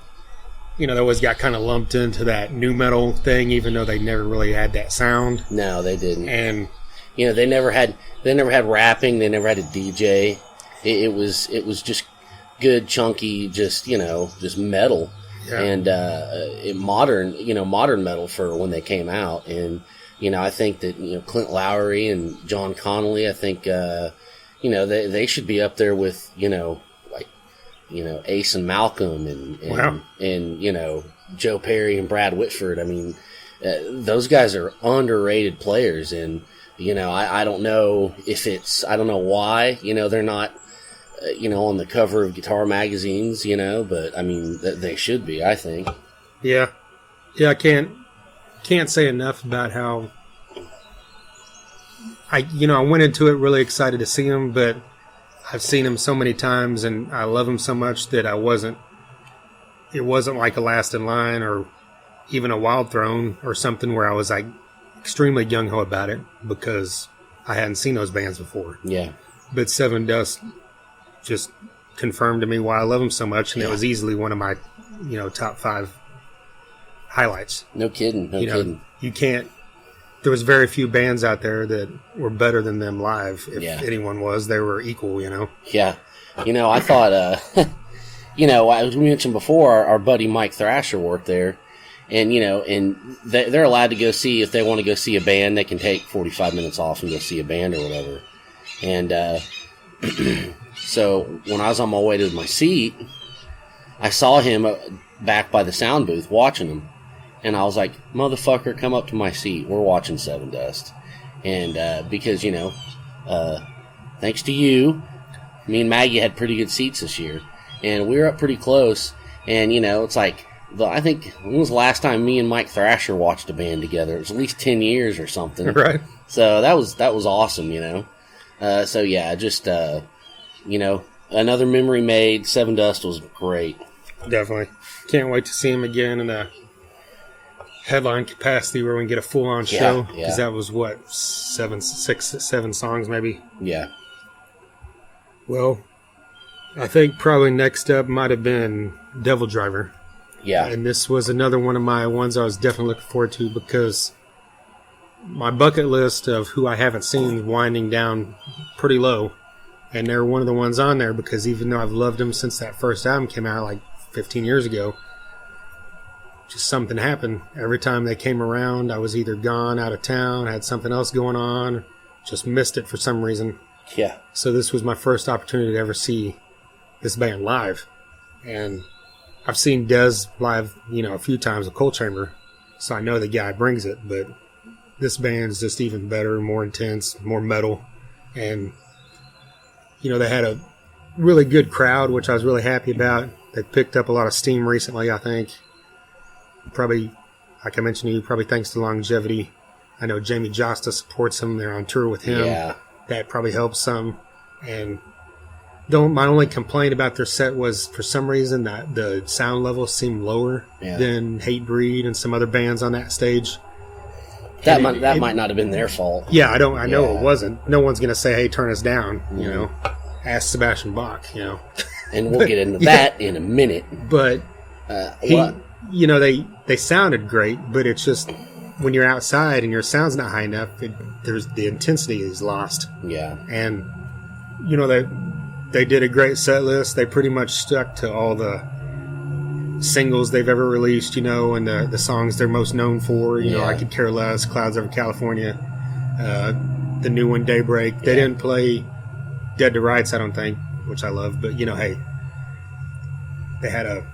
they always got kind of lumped into that new metal thing, even though they never really had that sound. No, they didn't. And they never had rapping. They never had a DJ. It was just good, chunky, just metal. Yeah. And modern metal for when they came out. And I think that Clint Lowry and John Connolly, I think they should be up there with Ace and Malcolm and wow. and Joe Perry and Brad Whitford. I mean, those guys are underrated players, and I don't know I don't know why they're not on the cover of guitar magazines, but I mean they should be, I think. Yeah, I can't say enough about how I went into it really excited to see them, but I've seen them so many times and I love them so much that it wasn't like a Last in Line or even a Wild Throne or something where I was like extremely gung-ho about it because I hadn't seen those bands before. Yeah. But Sevendust just confirmed to me why I love them so much, and it was easily one of my top 5 highlights. No kidding. No kidding. You can't. There was very few bands out there that were better than them live. If anyone was, they were equal. Yeah. I thought. As we mentioned before, our buddy Mike Thrasher worked there, and they're allowed to go see, if they want to go see a band, they can take 45 minutes off and go see a band or whatever. And so when I was on my way to my seat, I saw him back by the sound booth watching them. And I was like, motherfucker, come up to my seat. We're watching Sevendust. And because, thanks to you, me and Maggie had pretty good seats this year. And we were up pretty close. And, it's like, I think, when was the last time me and Mike Thrasher watched a band together? It was at least 10 years or something. Right. So that was awesome, So, yeah, just, another memory made. Sevendust was great. Definitely. Can't wait to see him again in a headline capacity where we can get a full-on show. Because that was, 7 songs maybe? Yeah. Well, I think probably next up might have been Devil Driver. Yeah. And this was another one of my ones I was definitely looking forward to because my bucket list of who I haven't seen is winding down pretty low. And they're one of the ones on there because even though I've loved them since that first album came out like 15 years ago, just something happened. Every time they came around, I was either gone, out of town, had something else going on, just missed it for some reason. Yeah. So this was my first opportunity to ever see this band live. And I've seen Dez live, a few times with Coal Chamber, so I know the guy brings it, but this band's just even better, more intense, more metal. And, they had a really good crowd, which I was really happy about. They picked up a lot of steam recently, I think. Probably, like I mentioned to you, probably thanks to longevity. I know Jamie Josta supports them. They're on tour with him. Yeah. That probably helps some. And my only complaint about their set was, for some reason, that the sound level seemed lower than Hatebreed and some other bands on that stage. That might not have been their fault. Yeah, I know it wasn't. No one's going to say, hey, turn us down, Ask Sebastian Bach, And we'll get into that in a minute. But they sounded great, but it's just when you're outside and your sound's not high enough, the intensity is lost. Yeah. And, they did a great set list. They pretty much stuck to all the singles they've ever released, and the songs they're most known for. I Could Care Less, Clouds Over California, the new one, Daybreak. They didn't play Dead to Rights, I don't think, which I love. But, hey, they had a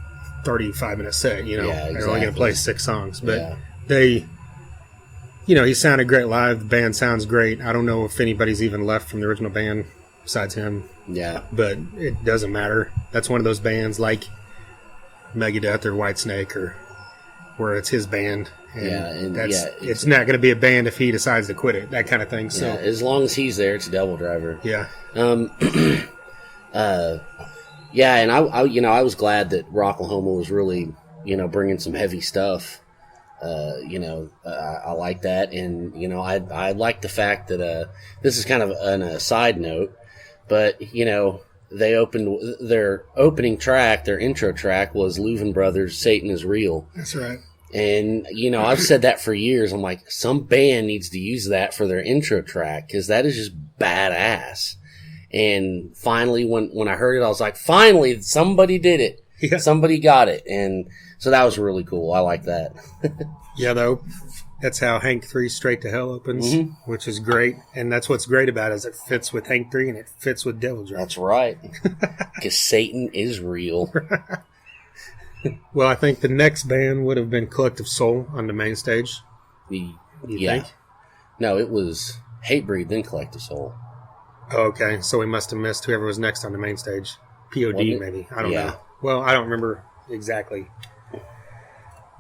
35-minute set, They're only going to play 6 songs. But they, he sounded great live. The band sounds great. I don't know if anybody's even left from the original band besides him. Yeah. But it doesn't matter. That's one of those bands like Megadeth or Whitesnake or where it's his band. And it's not going to be a band if he decides to quit it, that kind of thing. So as long as he's there, it's a Devil Driver. Yeah. And I was glad that Rocklahoma was really, bringing some heavy stuff. I like that, and I like the fact that this is kind of a side note, but they opened their opening track, their intro track was Louvin Brothers' Satan is Real. That's right. And, I've said that for years. I'm like, some band needs to use that for their intro track because that is just badass. And finally, when I heard it, I was like, finally, somebody did it. Yeah. Somebody got it. And so that was really cool. I like that. Yeah, though. That's how Hank 3 Straight to Hell opens, which is great. And that's what's great about it is it fits with Hank 3 and it fits with Devil Drop. That's right. Because Satan is real. Well, I think the next band would have been Collective Soul on the main stage. You think? No, it was Hatebreed, then Collective Soul. Oh, okay. So we must have missed whoever was next on the main stage. POD, maybe. I don't know. Well, I don't remember exactly.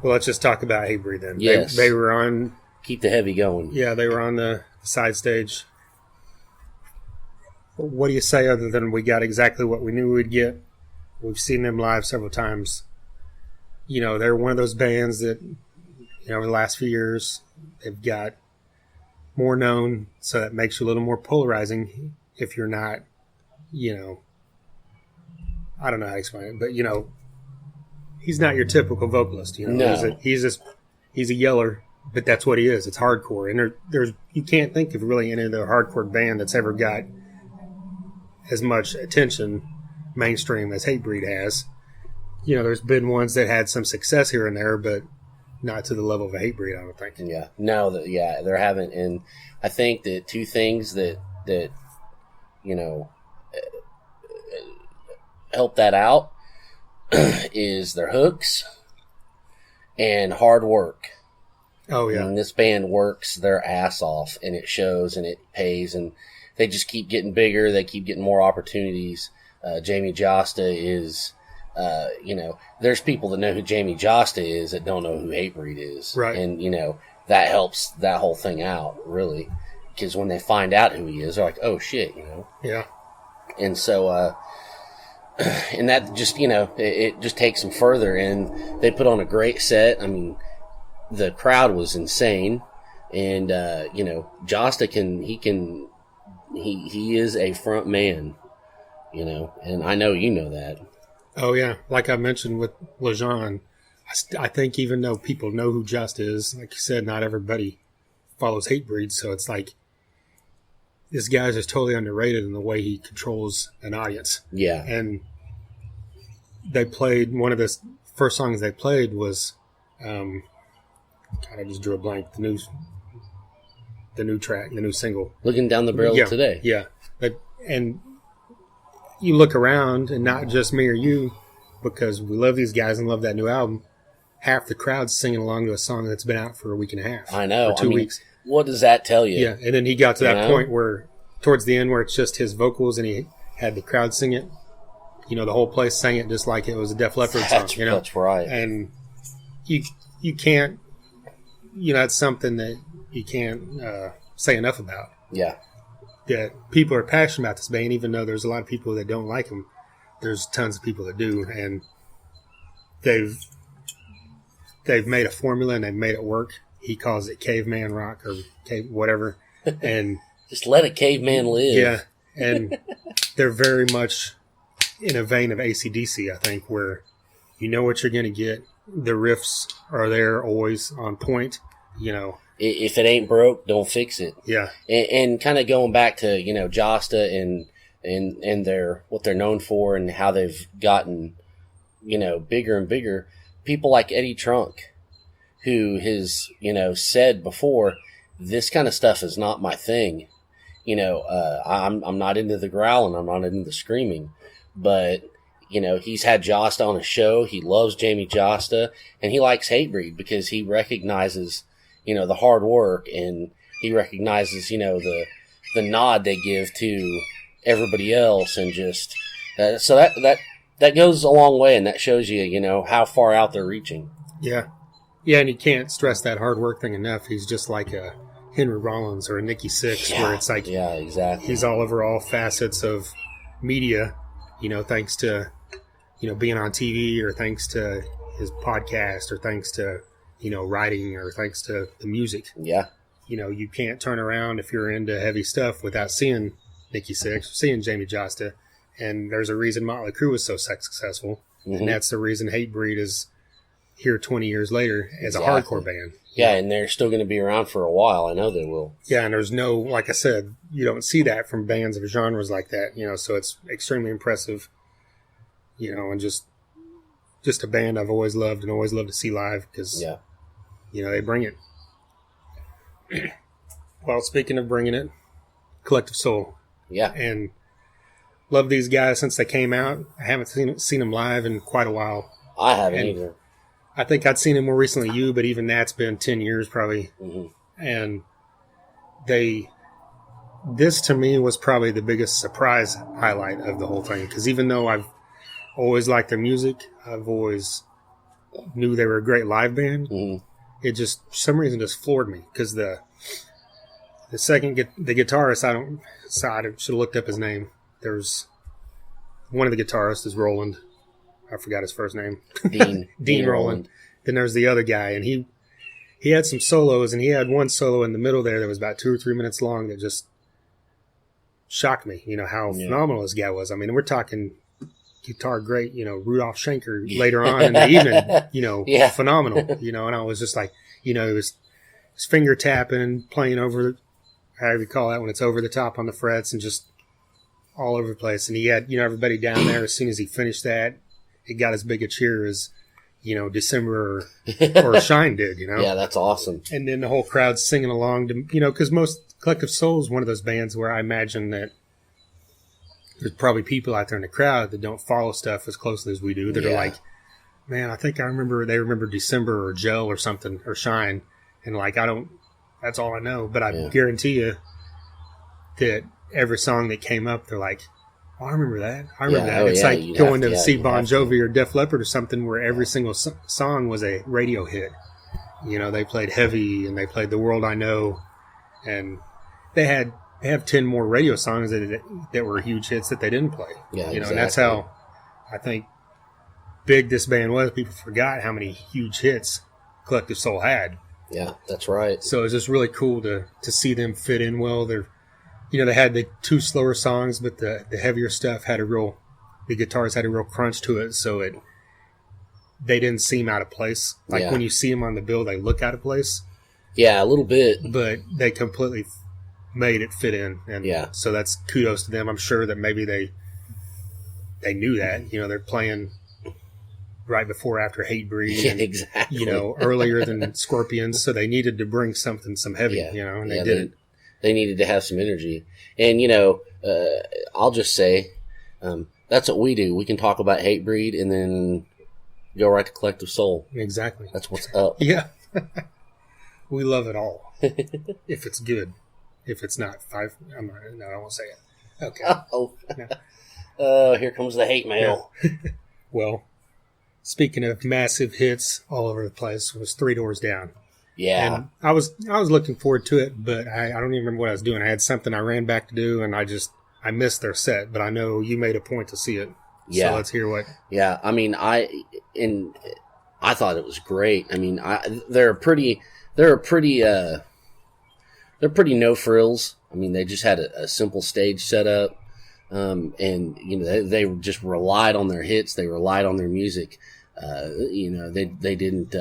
Well, let's just talk about Hatebreed then. Yes. They were on... Keep the heavy going. Yeah, they were on the side stage. What do you say other than we got exactly what we knew we'd get? We've seen them live several times. They're one of those bands that, over the last few years, they've got more known, so that makes you a little more polarizing if you're not, I don't know how to explain it, but, he's not your typical vocalist. No. He's a yeller, but that's what he is. It's hardcore. And there's you can't think of really any other hardcore band that's ever got as much attention mainstream as Hatebreed has. There's been ones that had some success here and there, but not to the level of a Hatebreed, I don't think. Yeah. No, there haven't. And I think that two things that help that out is their hooks and hard work. Oh, yeah. And this band works their ass off, and it shows, and it pays, and they just keep getting bigger. They keep getting more opportunities. Jamie Josta is... there's people that know who Jamie Josta is that don't know who Hatebreed is. Right. And, that helps that whole thing out, really. Because when they find out who he is, they're like, oh, shit, Yeah. And so, and that just, it just takes them further. And they put on a great set. I mean, the crowd was insane. And, Josta he is a front man, and I know you know that. Oh, yeah. Like I mentioned with Lejean, I think even though people know who Just is, like you said, not everybody follows Hatebreed. So it's like this guy's just totally underrated in the way he controls an audience. Yeah. And they played, one of the first songs they played was, God, I just drew a blank, the new track, the new single. Looking Down the Barrel Today. Yeah. And you look around, and not just me or you, because we love these guys and love that new album, half the crowd's singing along to a song that's been out for a week and a half. I know. Or 2 weeks. What does that tell you? Yeah, and then he got to that point where, towards the end, where it's just his vocals, and he had the crowd sing it. The whole place sang it just like it was a Def Leppard song. That's right. And you can't, it's something that you can't say enough about. Yeah. That people are passionate about this band, even though there's a lot of people that don't like them. There's tons of people that do, and they've made a formula and they've made it work. He calls it caveman rock or whatever, and just let a caveman live. Yeah, and they're very much in a vein of AC/DC, I think, where you know what you're going to get. The riffs are there always on point. If it ain't broke, don't fix it. Yeah. And kind of going back to, Josta and their, what they're known for and how they've gotten, bigger and bigger. People like Eddie Trunk, who has, said before, this kind of stuff is not my thing. I'm not into the growling. I'm not into the screaming, but he's had Josta on a show. He loves Jamie Josta, and he likes Hatebreed because he recognizes, the hard work, and he recognizes, the nod they give to everybody else, and just so that goes a long way, and that shows you, how far out they're reaching. Yeah, yeah, and you can't stress that hard work thing enough. He's just like a Henry Rollins or a Nikki Sixx, where it's like, yeah, exactly. He's all over all facets of media, thanks to, being on TV, or thanks to his podcast, or thanks to, writing, or thanks to the music. Yeah. You can't turn around if you're into heavy stuff without seeing Nikki Sixx, seeing Jamie Josta, And there's a reason Motley Crue was so successful. Mm-hmm. And that's the reason Hatebreed is here 20 years later as a hardcore band. Yeah, and they're still going to be around for a while. I know they will. Yeah, and there's no, like I said, you don't see that from bands of genres like that, so it's extremely impressive, and just a band I've always loved and always loved to see live because, they bring it. Well, speaking of bringing it, Collective Soul. Yeah. And love these guys since they came out. I haven't seen them live in quite a while. I haven't either. I think I'd seen them more recently than you, but even that's been 10 years probably. Mm-hmm. And this to me was probably the biggest surprise highlight of the whole thing. Because even though I've always liked their music, I've always knew they were a great live band. Mm-hmm. It just, for some reason, just floored me. Because the guitarist, I should have looked up his name. There's one of the guitarists is Roland. I forgot his first name. Dean Roland. Then there's the other guy, and he had some solos, and he had one solo in the middle there that was about 2 or 3 minutes long that just shocked me, how phenomenal this guy was. I mean, we're talking guitar great, Rudolph Schenker later on in the evening, phenomenal, and I was just like, he was his finger tapping, playing over, however you call that when it's over the top on the frets and just all over the place. And he had, everybody down there as soon as he finished that. It got as big a cheer as, December or Shine did, Yeah, that's awesome. And then the whole crowd's singing along to, because most Collective Soul is one of those bands where I imagine that there's probably people out there in the crowd that don't follow stuff as closely as we do that are like, man, I think they remember December or Gel or something or Shine. And that's all I know. But I guarantee you that every song that came up, they're like, oh, I remember that. That. It's like going to see Bon Jovi or Def Leppard or something where every single song was a radio hit. They played Heavy and they played The World I Know. And they have 10 more radio songs that were huge hits that they didn't play. Yeah, exactly. And that's how I think big this band was. People forgot how many huge hits Collective Soul had. Yeah, that's right. So it's just really cool to see them fit in well. They had the 2 slower songs, but the heavier stuff the guitars had a real crunch to it, so they didn't seem out of place. When you see them on the bill, they look out of place. Yeah, a little bit. But they completely made it fit in. And so that's kudos to them. I'm sure that maybe they knew that. They're playing right before after Hatebreed. Yeah, exactly. Earlier than Scorpions, so they needed to bring some heavy, and they did it. They needed to have some energy. And, I'll just say, that's what we do. We can talk about Hatebreed and then go right to Collective Soul. Exactly. That's what's up. Yeah. We love it all. If it's good. If it's not, I won't say it. Okay. Here comes the hate mail. Yeah. Well, speaking of massive hits all over the place, was 3 Doors Down. Yeah. And I was looking forward to it, but I don't even remember what I was doing. I had something I ran back to do, and I missed their set, but I know you made a point to see it. Yeah. So let's hear what. Yeah. I mean, I thought it was great. I mean, they're pretty no frills. I mean, they just had a simple stage setup. And they just relied on their hits. They relied on their music. They didn't,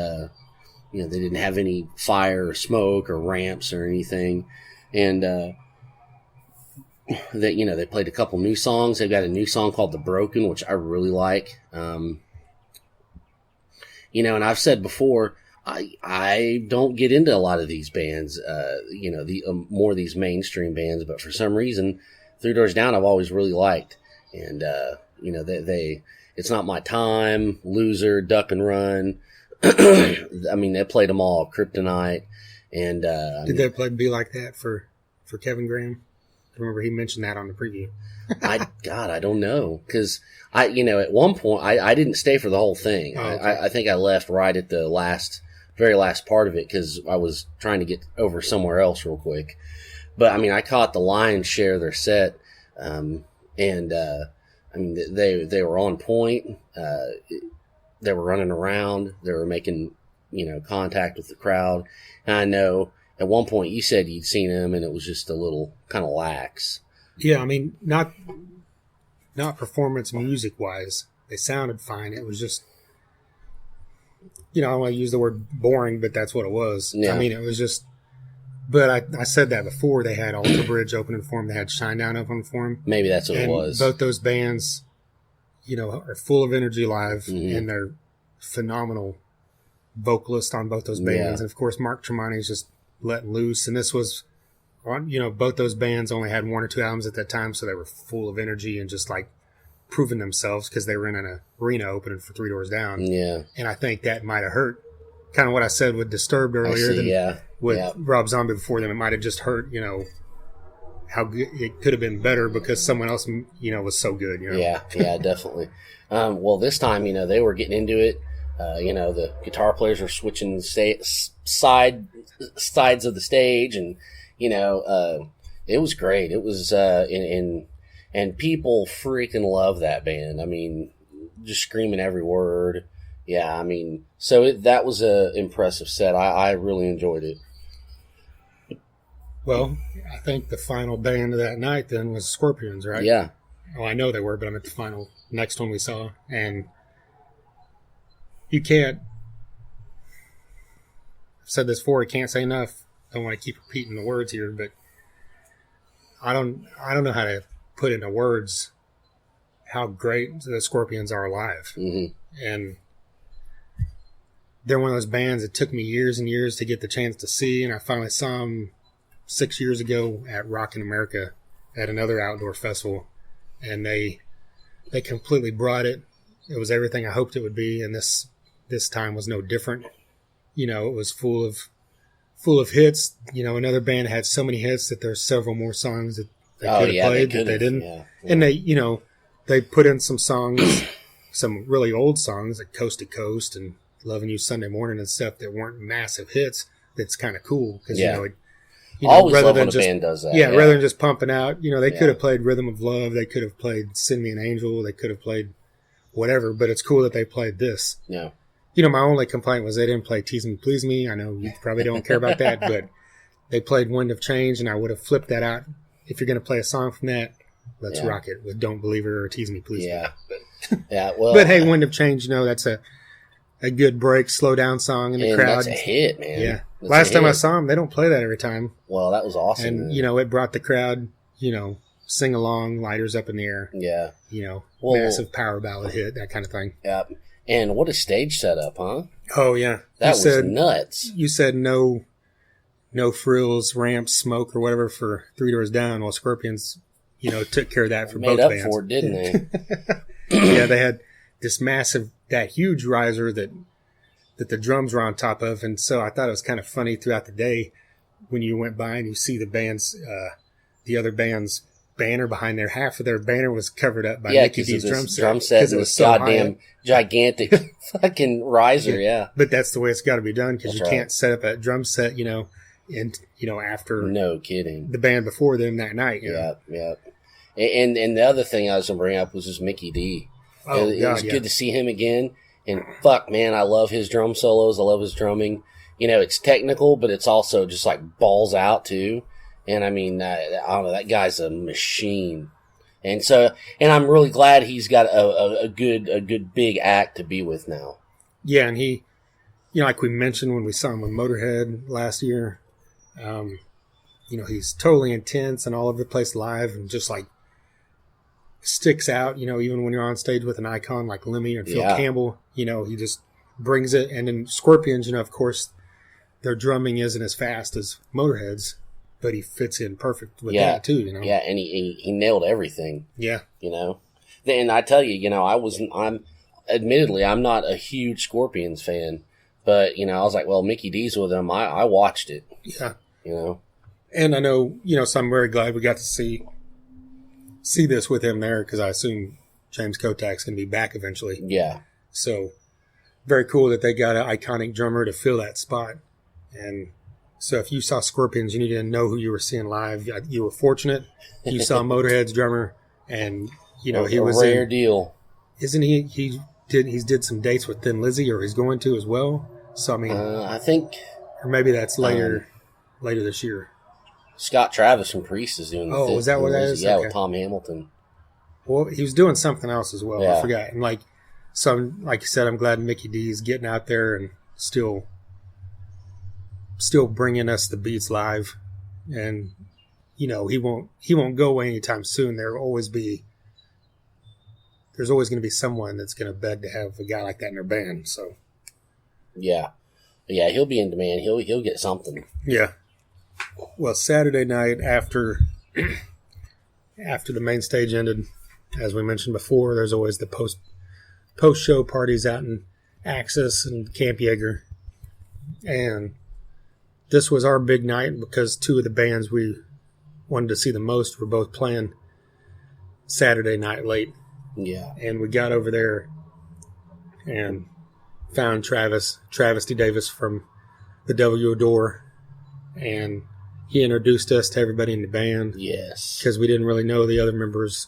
they didn't have any fire or smoke or ramps or anything. And, they played a couple new songs. They've got a new song called The Broken, which I really like. And I've said before, I don't get into a lot of these bands, more of these mainstream bands, but for some reason, 3 Doors Down I've always really liked. And, It's Not My Time, Loser, Duck and Run. I mean, they played them all, Kryptonite. And, did they play Be Like That for Kevin Graham? I remember he mentioned that on the preview. I don't know. Cause at one point I didn't stay for the whole thing. Oh, okay. I think I left right at the very last part of it, cause I was trying to get over somewhere else real quick. But I mean, I caught the lion's share of their set. I mean, they were on point. They were running around. They were making, contact with the crowd. And I know at one point you said you'd seen them and it was just a little kind of lax. Yeah. I mean, not not performance music-wise. They sounded fine. It was just, I don't want to use the word boring, but that's what it was. Yeah. I mean, it was just, but I said that before. They had Alter Bridge opening for them. They had Shinedown opening for them. Maybe that's what it was. Both those bands, are full of energy live, and they're phenomenal vocalists on both those bands. Yeah. And, of course, Mark Tremonti's just letting loose. And this was, both those bands only had 1 or 2 albums at that time, so they were full of energy and just, like, proving themselves because they were in an arena opening for Three Doors Down. Yeah. And I think that might have hurt. Kind of what I said with Disturbed earlier with Rob Zombie before them. It might have just hurt, how good it could have been better because someone else, was so good. Yeah, definitely. Well, this time, they were getting into it. The guitar players were switching sides of the stage, and it was great. It was and people freaking love that band. I mean, just screaming every word. Yeah, I mean, so that was a impressive set. I really enjoyed it. Well, I think the final band of that night then was Scorpions, right? Yeah. Oh, I know they were, but I meant the final next one we saw. And you can't, I've said this before, I can't say enough. I don't want to keep repeating the words here, but I don't know how to put into words how great the Scorpions are live. Mm-hmm. And they're one of those bands that took me years and years to get the chance to see, and I finally saw them 6 years ago at Rockin' America at another outdoor festival, and they completely brought it. It was everything I hoped it would be, and this time was no different. It was full of hits. Another band had so many hits that there's several more songs that they could have played that they didn't. Yeah. And they put in some songs, some really old songs like Coast to Coast and Loving You Sunday Morning and stuff that weren't massive hits. That's kind of cool because always rather love than when a band does that. Yeah, rather than just pumping out, they could have played Rhythm of Love, they could have played Send Me an Angel, they could have played whatever, but it's cool that they played this. Yeah. My only complaint was they didn't play Tease Me, Please Me. I know you probably don't care about that, but they played Wind of Change, and I would have flipped that out. If you're going to play a song from that, let's rock it with Don't Believe Her or Tease Me, Please Me. Yeah, well. But hey, Wind of Change, that's a good break, slow down song in the crowd. That's a hit, man. Yeah. Last time I saw them, they don't play that every time. Well, that was awesome. And, it brought the crowd, sing along, lighters up in the air. Yeah. Massive power ballad hit, that kind of thing. Yeah. And what a stage setup, huh? Oh, yeah. That was nuts. You said no frills, ramps, smoke, or whatever for Three Doors Down. Well, Scorpions, took care of that for both bands. Made up for it, didn't they? Yeah, they had this that huge riser that the drums were on top of. And so I thought it was kind of funny throughout the day when you went by and you see the other band's banner behind there. Half of their banner was covered up by Mickey D's drum set. Because it was so goddamn gigantic fucking riser, yeah. But that's the way it's got to be done because you can't set up a drum set, after no kidding the band before them that night. Yeah. And the other thing I was going to bring up was just Mickey D. It was good to see him again. And fuck, man, I love his drum solos. I love his drumming. It's technical, but it's also just like balls out too. And I mean, I don't know, that guy's a machine. And I'm really glad he's got a good big act to be with now. Yeah, and he, like we mentioned when we saw him with Motorhead last year, he's totally intense and all over the place live and just like sticks out, even when you're on stage with an icon like Lemmy or Phil Campbell, he just brings it. And then Scorpions, of course, their drumming isn't as fast as Motorhead's, but he fits in perfect with that too, Yeah, and he nailed everything. Yeah. And I tell you, I'm not a huge Scorpions fan, but, I was like, well, Mickey D's with him. I watched it. Yeah. And I know, so I'm very glad we got to see this with him there because I assume James Kotak's going to be back eventually. Yeah. So very cool that they got an iconic drummer to fill that spot. And so if you saw Scorpions, you need to know who you were seeing live. You were fortunate. You saw Motorhead's drummer, and he was a rare deal. Isn't he? He did some dates with Thin Lizzy, or he's going to as well. So I mean, I think, or maybe that's later this year. Scott Travis from Priest is doing. Oh, is that what that is? Yeah, okay. With Tom Hamilton. Well, he was doing something else as well. Yeah. I forgot. And like you said, I'm glad Mickey D is getting out there and still bringing us the beats live. And he won't go away anytime soon. There's always going to be someone that's going to beg to have a guy like that in their band. So yeah, he'll be in demand. He'll get something. Yeah. Well, Saturday night after the main stage ended, as we mentioned before, there's always the post show parties out in Axis and Camp Yeager, and this was our big night because two of the bands we wanted to see the most were both playing Saturday night late. Yeah. And we got over there and found Travis D. Davis from the W Adore, and he introduced us to everybody in the band. Yes. Because we didn't really know the other members.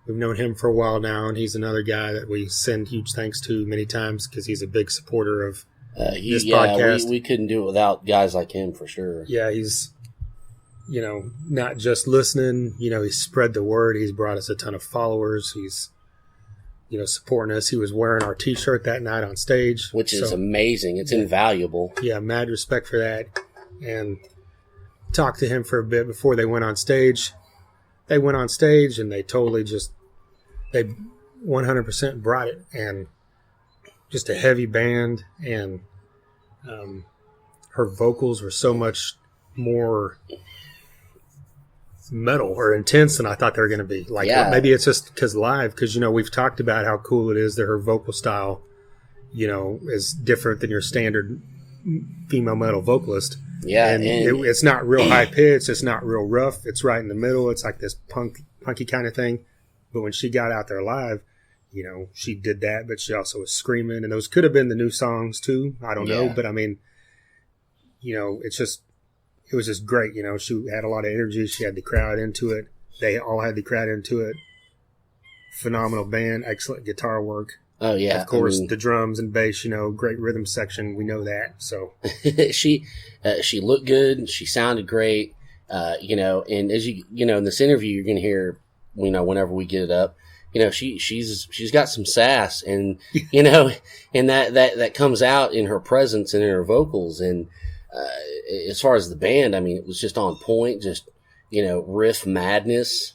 We've known him for a while now, and he's another guy that we send huge thanks to many times because he's a big supporter of this podcast. We couldn't do it without guys like him for sure. Yeah, he's, not just listening. He's spread the word. He's brought us a ton of followers. He's, supporting us. He was wearing our T-shirt that night on stage. Which is amazing. It's invaluable. Yeah, mad respect for that. And talked to him for a bit before they went on stage. They went on stage and they totally they 100% brought it, and just a heavy band, and her vocals were so much more metal or intense than I thought they were going to be. Maybe it's just because live, because we've talked about how cool it is that her vocal style, is different than your standard female metal vocalist. Yeah, and it's not real high pitched. It's not real rough. It's right in the middle. It's like this punky kind of thing. But when she got out there live, she did that, but she also was screaming. And those could have been the new songs too. I don't know, but I mean, it was just great. She had a lot of energy. She had the crowd into it. They all had the crowd into it. Phenomenal band, excellent guitar work. Oh yeah, of course, the drums and bass. Great rhythm section. We know that. So she looked good. She sounded great. And as in this interview, you're going to hear, whenever we get it up, she's got some sass, and and that comes out in her presence and in her vocals. And as far as the band, I mean, it was just on point. Just riff madness.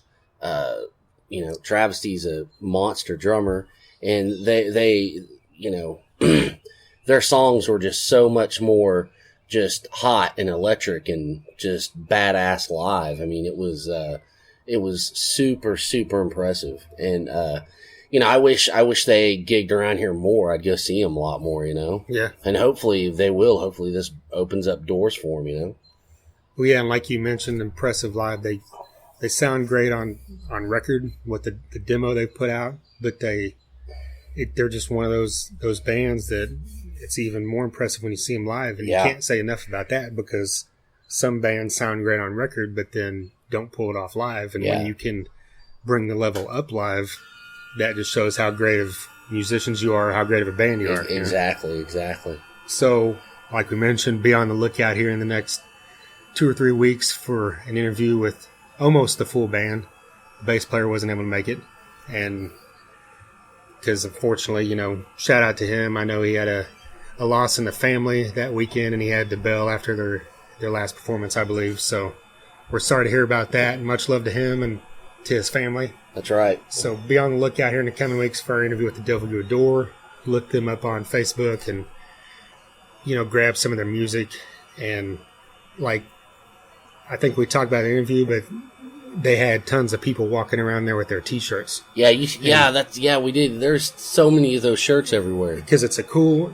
Travisty's a monster drummer. And they their songs were just so much more just hot and electric and just badass live. I mean, it was super, super impressive. And, I wish they gigged around here more. I'd go see them a lot more, Yeah. And hopefully they will. Hopefully this opens up doors for them, Well, yeah, and like you mentioned, impressive live. They sound great on record with the demo they put out, but they're just one of those bands that it's even more impressive when you see them live. And you can't say enough about that, because some bands sound great on record, but then don't pull it off live. And when you can bring the level up live, that just shows how great of musicians you are, how great of a band you are. Exactly. So, like we mentioned, be on the lookout here in the next 2 or 3 weeks for an interview with almost the full band. The bass player wasn't able to make it, and because unfortunately, shout out to him. I know he had a loss in the family that weekend, and he had to bail after their last performance, I believe. So we're sorry to hear about that, and much love to him and to his family. That's right. So be on the lookout here in the coming weeks for our interview with the W Adore. Look them up on Facebook and, grab some of their music. And I think we talked about the interview, but they had tons of people walking around there with their T-shirts. Yeah, we did. There's so many of those shirts everywhere. Because it's a cool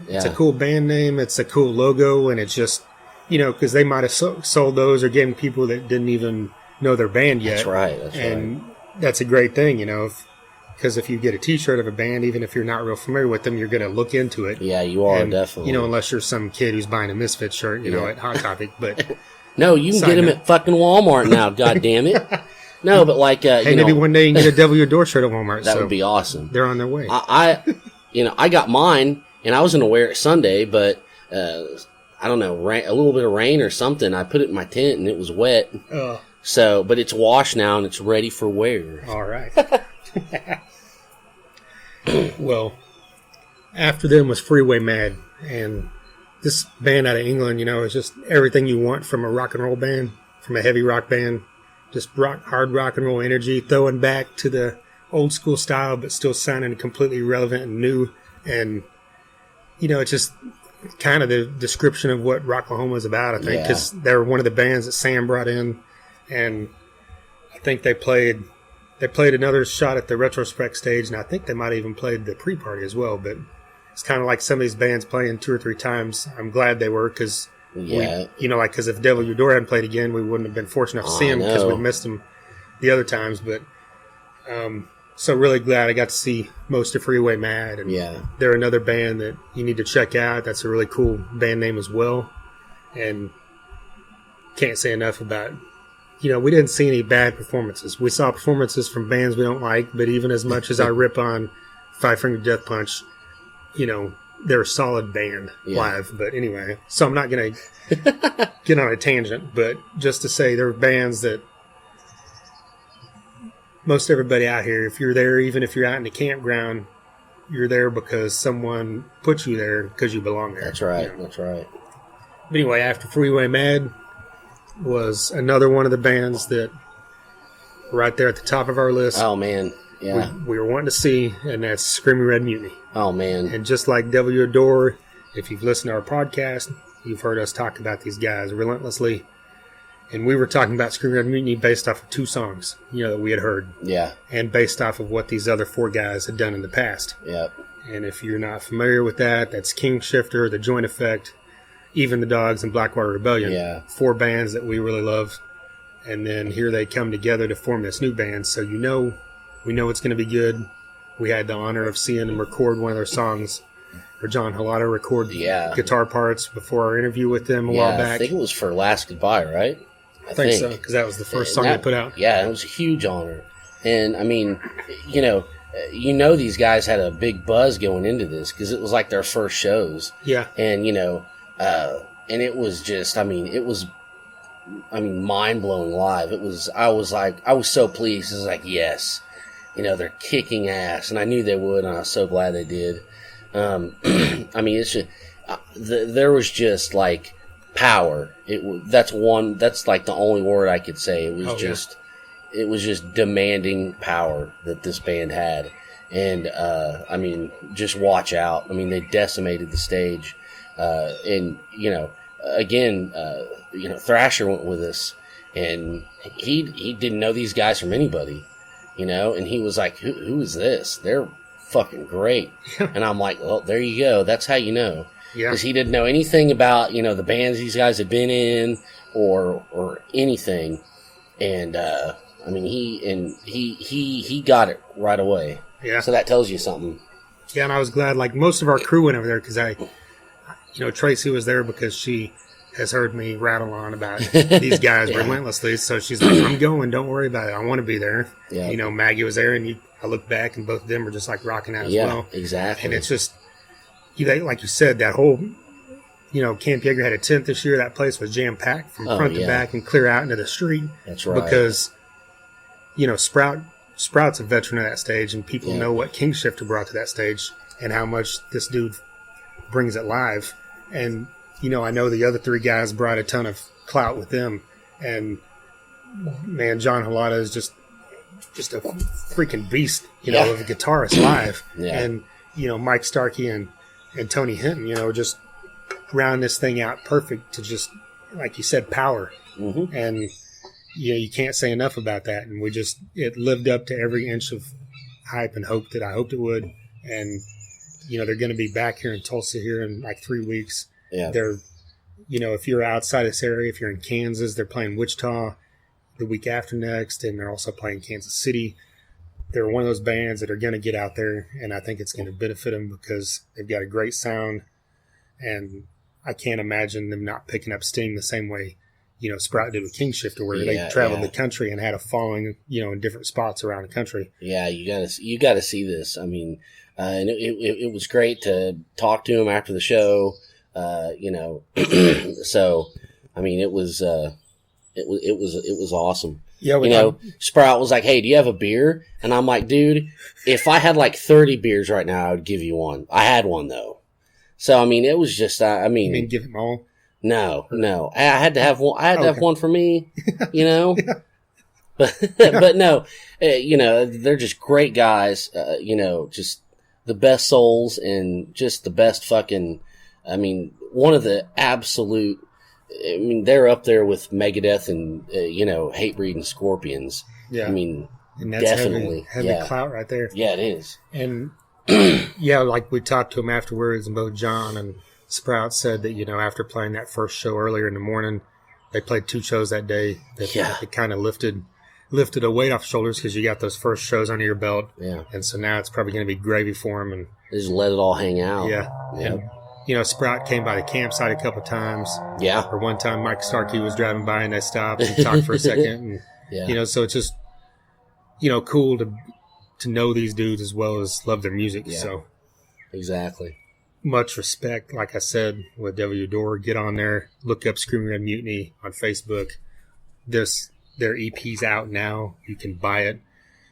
band name. It's a cool logo, and it's just, because they might have sold those or given people that didn't even know their band yet. That's right. And that's a great thing, because if you get a T-shirt of a band, even if you're not real familiar with them, you're going to look into it. Yeah, you are, definitely. Unless you're some kid who's buying a Misfit shirt, at Hot Topic, but... No, you can get them at fucking Walmart now, God damn it. No, but maybe one day you can get a W Adore shirt at Walmart. That would be awesome. They're on their way. I got mine, and I was going to wear it Sunday, but I don't know, a little bit of rain or something. I put it in my tent, and it was wet. But it's washed now, and it's ready for wear. All right. Well, after them was Freeway Mad, and this band out of England, is just everything you want from a rock and roll band, from a heavy rock band. Just hard rock and roll energy, throwing back to the old school style, but still sounding completely relevant and new. And, it's just kind of the description of what Rocklahoma is about, I think, because they're one of the bands that Sam brought in. And I think they played another shot at the retrospect stage, and I think they might have even played the pre-party as well. But it's kind of like some of these bands playing 2 or 3 times. I'm glad they were, because because if Devil Your Door hadn't played again, we wouldn't have been fortunate enough to see him, because we missed him the other times. But so really glad I got to see most of Freeway Mad, and they're another band that you need to check out. That's a really cool band name as well, and can't say enough about. We didn't see any bad performances. We saw performances from bands we don't like, but even as much as I rip on Five Finger Death Punch, they're a solid band live. But anyway, so I'm not going to get on a tangent, but just to say there are bands that most everybody out here, if you're there, even if you're out in the campground, you're there because someone put you there because you belong there. That's right. That's right. But anyway, after Freeway Mad was another one of the bands that right there at the top of our list. Oh, man. Yeah. We were wanting to see, and that's Screaming Red Mutiny. Oh, man. And just like Devil You Adore, if you've listened to our podcast, you've heard us talk about these guys relentlessly. And we were talking about Screaming Red Mutiny based off of 2 songs, that we had heard. Yeah. And based off of what these other 4 guys had done in the past. Yep. And if you're not familiar with that, that's King Shifter, The Joint Effect, Even the Dogs, and Blackwater Rebellion. Yeah. 4 bands that we really love. And then here they come together to form this new band. So we know it's going to be good. We had the honor of seeing them record one of their songs, or John Halata record guitar parts before our interview with them a while back. I think it was for Last Goodbye, right? I think so, because that was the first song they put out. Yeah, it was a huge honor. And, I mean, these guys had a big buzz going into this, because it was like their first shows. Yeah. And, and it was just, mind-blowing live. I was so pleased. It was like, yes, they're kicking ass. And I knew they would, and I was so glad they did. It's just, there was just, like, power. That's like the only word I could say. It was just demanding power that this band had. And, just watch out. They decimated the stage. And, Thrasher went with us, and he didn't know these guys from anybody, and he was like, who is this? They're fucking great. And I'm like, well, there you go. That's how you know. Yeah. Because he didn't know anything about, the bands these guys had been in or anything. And, he got it right away. Yeah. So that tells you something. Yeah, and I was glad, like, most of our crew went over there because Tracy was there because she has heard me rattle on about these guys relentlessly. So she's like, I'm going. Don't worry about it. I want to be there. Yeah. Maggie was there, and I looked back, and both of them were just, like, rocking out as well. Yeah, exactly. And it's just, like you said, that whole, Camp Yeager had a tent this year. That place was jam-packed from front to back and clear out into the street. That's right. Because, Sprout's a veteran of that stage, and people know what King Shifter brought to that stage and how much this dude brings it live. And, I know the other 3 guys brought a ton of clout with them. And, man, John Halata is just a freaking beast, of a guitarist live. Yeah. And, Mike Starkey and Tony Hinton, just round this thing out perfect to just, like you said, power. Mm-hmm. And, you can't say enough about that. And it lived up to every inch of hype and hope that I hoped it would. And, they're going to be back here in Tulsa here in like 3 weeks. Yeah. They're, if you're outside this area, if you're in Kansas, they're playing Wichita the week after next. And they're also playing Kansas City. They're one of those bands that are going to get out there, and I think it's going to benefit them because they've got a great sound, and I can't imagine them not picking up steam the same way, Sprout did with King Shifter, where they traveled the country and had a following, in different spots around the country. Yeah, you gotta see this. And it was great to talk to him after the show, so, it It was awesome. Yeah, you know, Sprout was like, "Hey, do you have a beer?" And I'm like, "Dude, if I had like 30 beers right now, I would give you one. I had one though." So I mean, it was just, I mean, you mean give them all? No. I had to have one. I had to have one for me. You know, but no, you know, they're just great guys. You know, just the best souls and just the best fucking. I mean, one of the absolute. I mean, they're up there with Megadeth and, you know, Hatebreed and Scorpions. Yeah. I mean, and that's definitely. Heavy clout right there. Yeah, it is. And, yeah, like we talked to him afterwards, and both John and Sprout said that, you know, after playing that first show earlier in the morning, they played 2 shows that day. That it kind of lifted a weight off shoulders because you got those first shows under your belt. Yeah. And so now it's probably going to be gravy for them. And they just let it all hang out. Yeah. And, you know, Sprout came by the campsite a couple of times. Yeah. Or one time Mike Starkey was driving by and they stopped and talked for a second. And, you know, so it's just, you know, cool to know these dudes as well as love their music. Yeah. So exactly. Much respect. Like I said, with W Door, get on there, look up Screaming Red Mutiny on Facebook. Their EP's out now. You can buy it.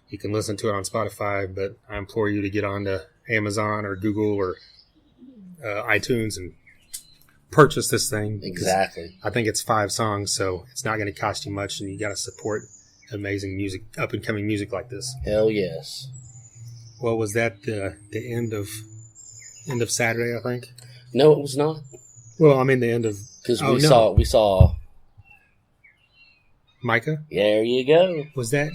You can listen to it on Spotify, but I implore you to get on to Amazon or Google or iTunes and purchase this thing. Exactly. I think it's 5 songs, so it's not going to cost you much, and you got to support amazing music, up and coming music like this. Hell yes. Well, was that the end of Saturday? I think. No, it was not. Well, I mean the end of because we saw Mycah. There you go. Was that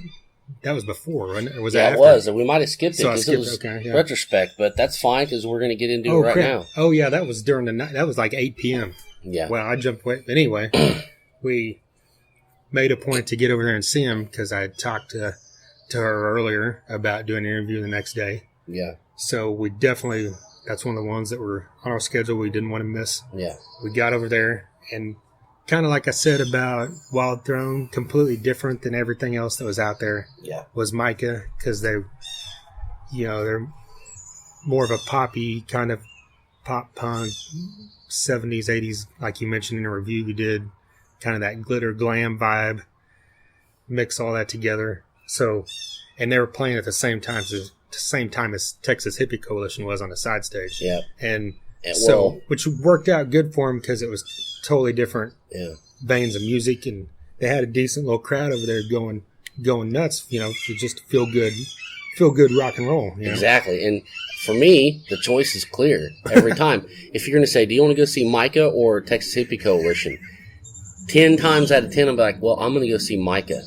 was before, wasn't it? Or was that after? It was. We might have skipped it because it was okay, retrospect, but that's fine because we're going to get into it right now. Oh, yeah, that was during the night. That was like 8 p.m. Yeah. Well, I jumped away. Anyway, we made a point to get over there and see him because I had talked to her earlier about doing an interview the next day. Yeah. So we definitely, that's one of the ones that were on our schedule we didn't want to miss. Yeah. We got over there and kind of like I said about Wild Throne, completely different than everything else that was out there. Yeah. Was Mycah because they, you know, they're more of a poppy kind of pop punk 70s, 80s, like you mentioned in a review you did, kind of that glitter glam vibe, mix all that together. So, and they were playing at the same time as Texas Hippie Coalition was on the side stage. Yeah. And so, which worked out good for them because it was totally different veins of music, and they had a decent little crowd over there going nuts, you know, to just feel good rock and roll. You know? Exactly. And for me, the choice is clear every time. If you're going to say, do you want to go see Mycah or Texas Hippie Coalition? 10 times out of 10, I'm like, well, I'm going to go see Mycah.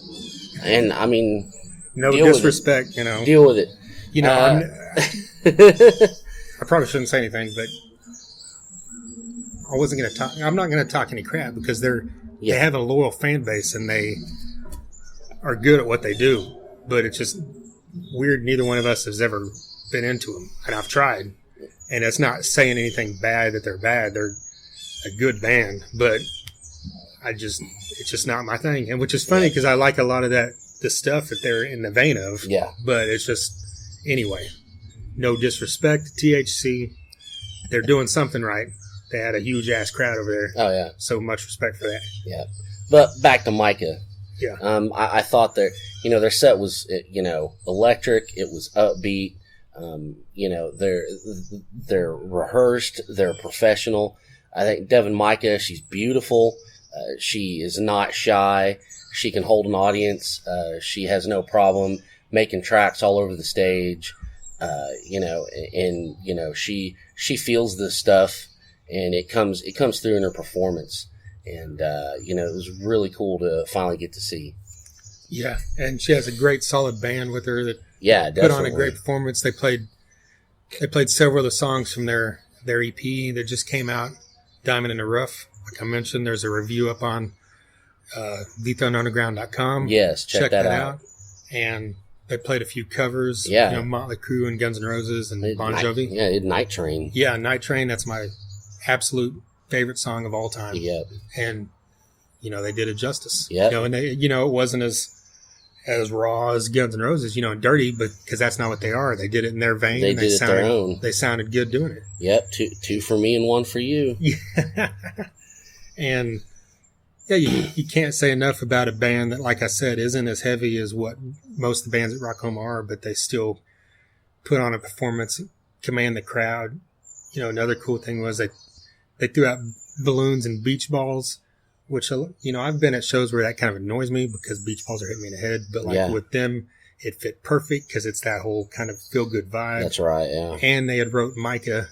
And I mean, no disrespect, you know. Deal with it. You know, I probably shouldn't say anything, but I wasn't going to talk. I'm not going to talk any crap because they have a loyal fan base and they are good at what they do. But it's just weird. Neither one of us has ever been into them, and I've tried. And it's not saying anything bad that they're bad. They're a good band, but it's just not my thing. And which is funny because I like a lot of the stuff that they're in the vein of. Yeah. But it's just anyway. No disrespect to THC. They're doing something right. They had a huge ass crowd over there. Oh yeah. So much respect for that. Yeah. But back to Mycah. Yeah. I thought their set was, electric. It was upbeat. They're rehearsed. They're professional. I think Devin Mycah, she's beautiful. She is not shy. She can hold an audience. She has no problem making tracks all over the stage. She feels this stuff. And it comes through in her performance, and it was really cool to finally get to see. Yeah, and she has a great solid band with her that definitely put on a great performance. They played several of the songs from their EP that just came out, Diamond in the Rough. Like I mentioned, there's a review up on LethalUnderground.com. Yes, check that out. And they played a few covers. Yeah, Motley Crue and Guns N' Roses and Bon Jovi. Night Train. Yeah, Night Train. That's my absolute favorite song of all time. Yep. And they did it justice. Yep. And they it wasn't as raw as Guns N' Roses, and dirty, but because that's not what they are. They did it in their vein. They did it their own. They sounded good doing it. Yep. Two for me and one for you. Yeah. And Yeah, you can't say enough about a band that, like I said, isn't as heavy as what most of the bands at Rocklahoma are, but they still put on a performance, command the crowd. You know, another cool thing was they threw out balloons and beach balls, which, you know, I've been at shows where that kind of annoys me because beach balls are hitting me in the head, but like with them, it fit perfect because it's that whole kind of feel-good vibe. That's right, yeah. And they had wrote Mycah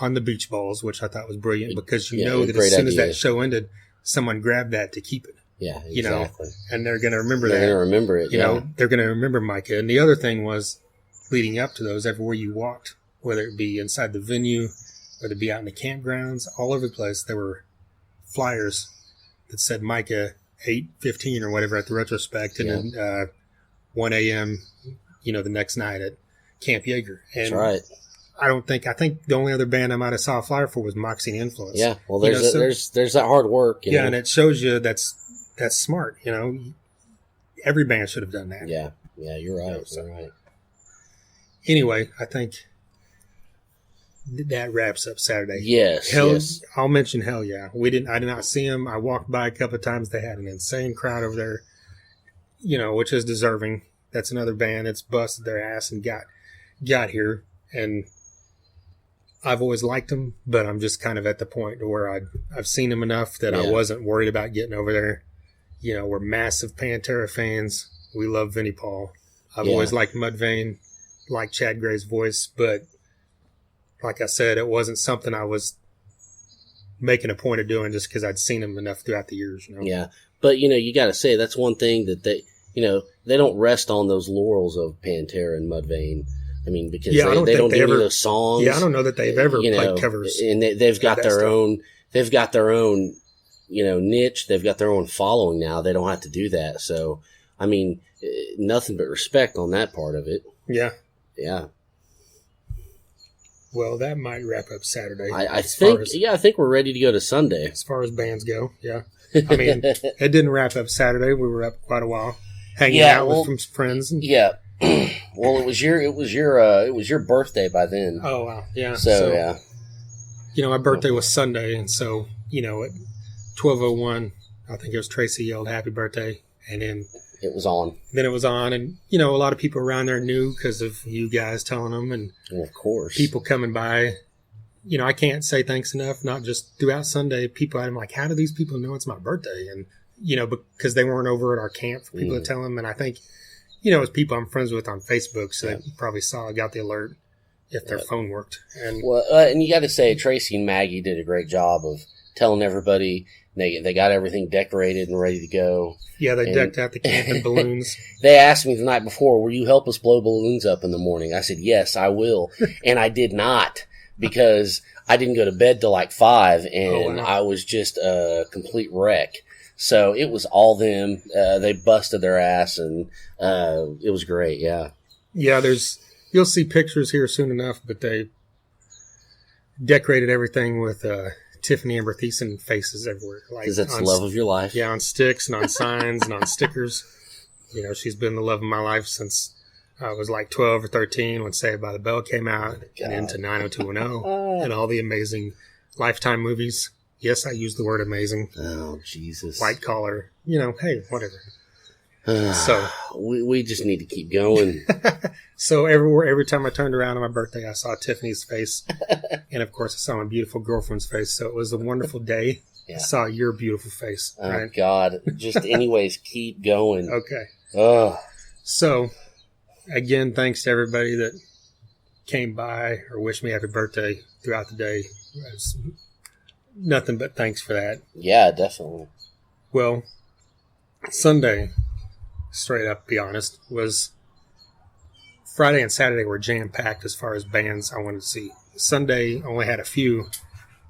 on the beach balls, which I thought was brilliant because you know that as soon as that show ended, someone grabbed that to keep it. Yeah, exactly. You know, and they're going to remember that. They're going to remember it, You know, they're going to remember Mycah. And the other thing was, leading up to those, everywhere you walked, whether it be inside the venue, whether it be out in the campgrounds, all over the place, there were flyers that said Mycah 8:15 or whatever at the retrospect, and then 1 a.m., you know, the next night at Camp Yeager. And that's right. I think the only other band I might have saw a flyer for was Moxy and Influence. Yeah, well, there's that hard work. You know? And it shows you that's smart. You know, every band should have done that. Yeah, you're right. You're right. Anyway, I think that wraps up Saturday. Yes. I'll mention Hell Yeah. I did not see them. I walked by a couple of times. They had an insane crowd over there, you know, which is deserving. That's another band that's busted their ass and got here. And I've always liked them, but I'm just kind of at the point where I've seen them enough that I wasn't worried about getting over there. You know, we're massive Panther fans. We love Vinnie Paul. I've always liked Mudvayne, liked Chad Gray's voice, but like I said, it wasn't something I was making a point of doing just because I'd seen them enough throughout the years. You know? Yeah, but you know, you got to say that's one thing that they don't rest on those laurels of Pantera and Mudvayne. I mean, because they don't do any of those songs. Yeah, I don't know that they've ever played covers. And they've got their own. They've got their own, you know, niche. They've got their own following now. They don't have to do that. So, I mean, nothing but respect on that part of it. Yeah. Yeah. Well, that might wrap up Saturday. I think we're ready to go to Sunday. As far as bands go, yeah. I mean, it didn't wrap up Saturday. We were up quite a while, hanging out with some friends. Yeah. Well, it was your birthday by then. Oh wow, yeah. So yeah. You know, my birthday was Sunday, and so you know, at 12:01, I think it was Tracy yelled "Happy Birthday," and then it was on. Then it was on, and you know, a lot of people around there knew because of you guys telling them, and of course, people coming by. You know, I can't say thanks enough. Not just throughout Sunday, people. I'm like, how do these people know it's my birthday? And you know, because they weren't over at our camp for people to tell them, and I think. You know, it's people I'm friends with on Facebook, so they probably got the alert if their phone worked. And and you got to say, Tracy and Maggie did a great job of telling everybody they got everything decorated and ready to go. Yeah, they decked out the camp in balloons. They asked me the night before, will you help us blow balloons up in the morning? I said, yes, I will. And I did not because I didn't go to bed till like 5, and I was just a complete wreck. So it was all them. They busted their ass, and it was great. Yeah. Yeah, you'll see pictures here soon enough, but they decorated everything with Tiffany Amber Thiessen faces everywhere. Because that's the love of your life. Yeah, on sticks and on signs and on stickers. You know, she's been the love of my life since I was like 12 or 13 when Saved by the Bell came out, and into 90210 and all the amazing Lifetime movies. Yes, I use the word amazing. Oh, Jesus. White collar. You know, hey, whatever. So we just need to keep going. So every time I turned around on my birthday, I saw Tiffany's face. And, of course, I saw my beautiful girlfriend's face. So it was a wonderful day. Yeah. I saw your beautiful face. Oh, right? God. Just anyways, keep going. Okay. So, again, thanks to everybody that came by or wished me happy birthday throughout the day. Nothing but thanks for that. Yeah, definitely. Well, Sunday, straight up, be honest, was Friday and Saturday were jam-packed as far as bands I wanted to see. Sunday only had a few,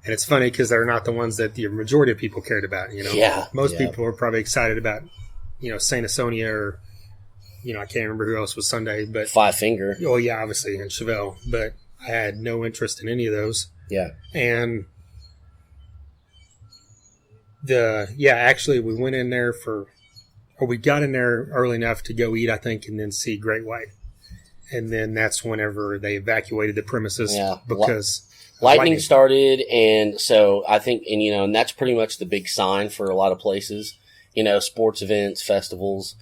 and it's funny because they're not the ones that the majority of people cared about, you know? Yeah. Most people were probably excited about, you know, Saint Asonia or, you know, I can't remember who else was Sunday, but... Five Finger. Oh, yeah, obviously, and Chevelle, but I had no interest in any of those. Yeah. And... actually, we went in there we got in there early enough to go eat, I think, and then see Great White. And then that's whenever they evacuated the premises because Lightning started, and so I think, and that's pretty much the big sign for a lot of places. Sports events, festivals.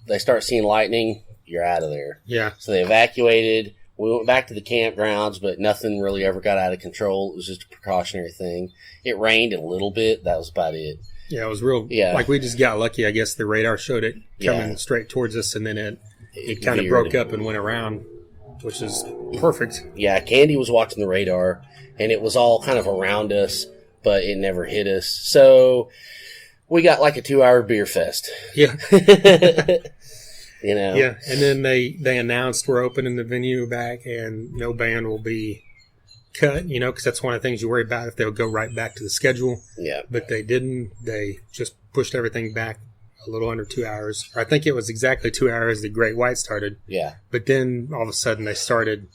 They start seeing lightning, you're out of there. Yeah. So they evacuated. We went back to the campgrounds, but nothing really ever got out of control. It was just a precautionary thing. It rained a little bit. That was about it. Yeah, it was real. Yeah. Like, we just got lucky. I guess the radar showed it coming straight towards us, and then it kind of broke up and went around, which is perfect. Yeah, Candy was watching the radar, and it was all kind of around us, but it never hit us. So we got like a 2-hour beer fest. Yeah. Yeah, and then they announced we're opening the venue back, and no band will be cut, because that's one of the things you worry about, if they'll go right back to the schedule. Yeah. But they didn't. They just pushed everything back a little under 2 hours. Or I think it was exactly 2 hours the Great White started. Yeah. But then all of a sudden they started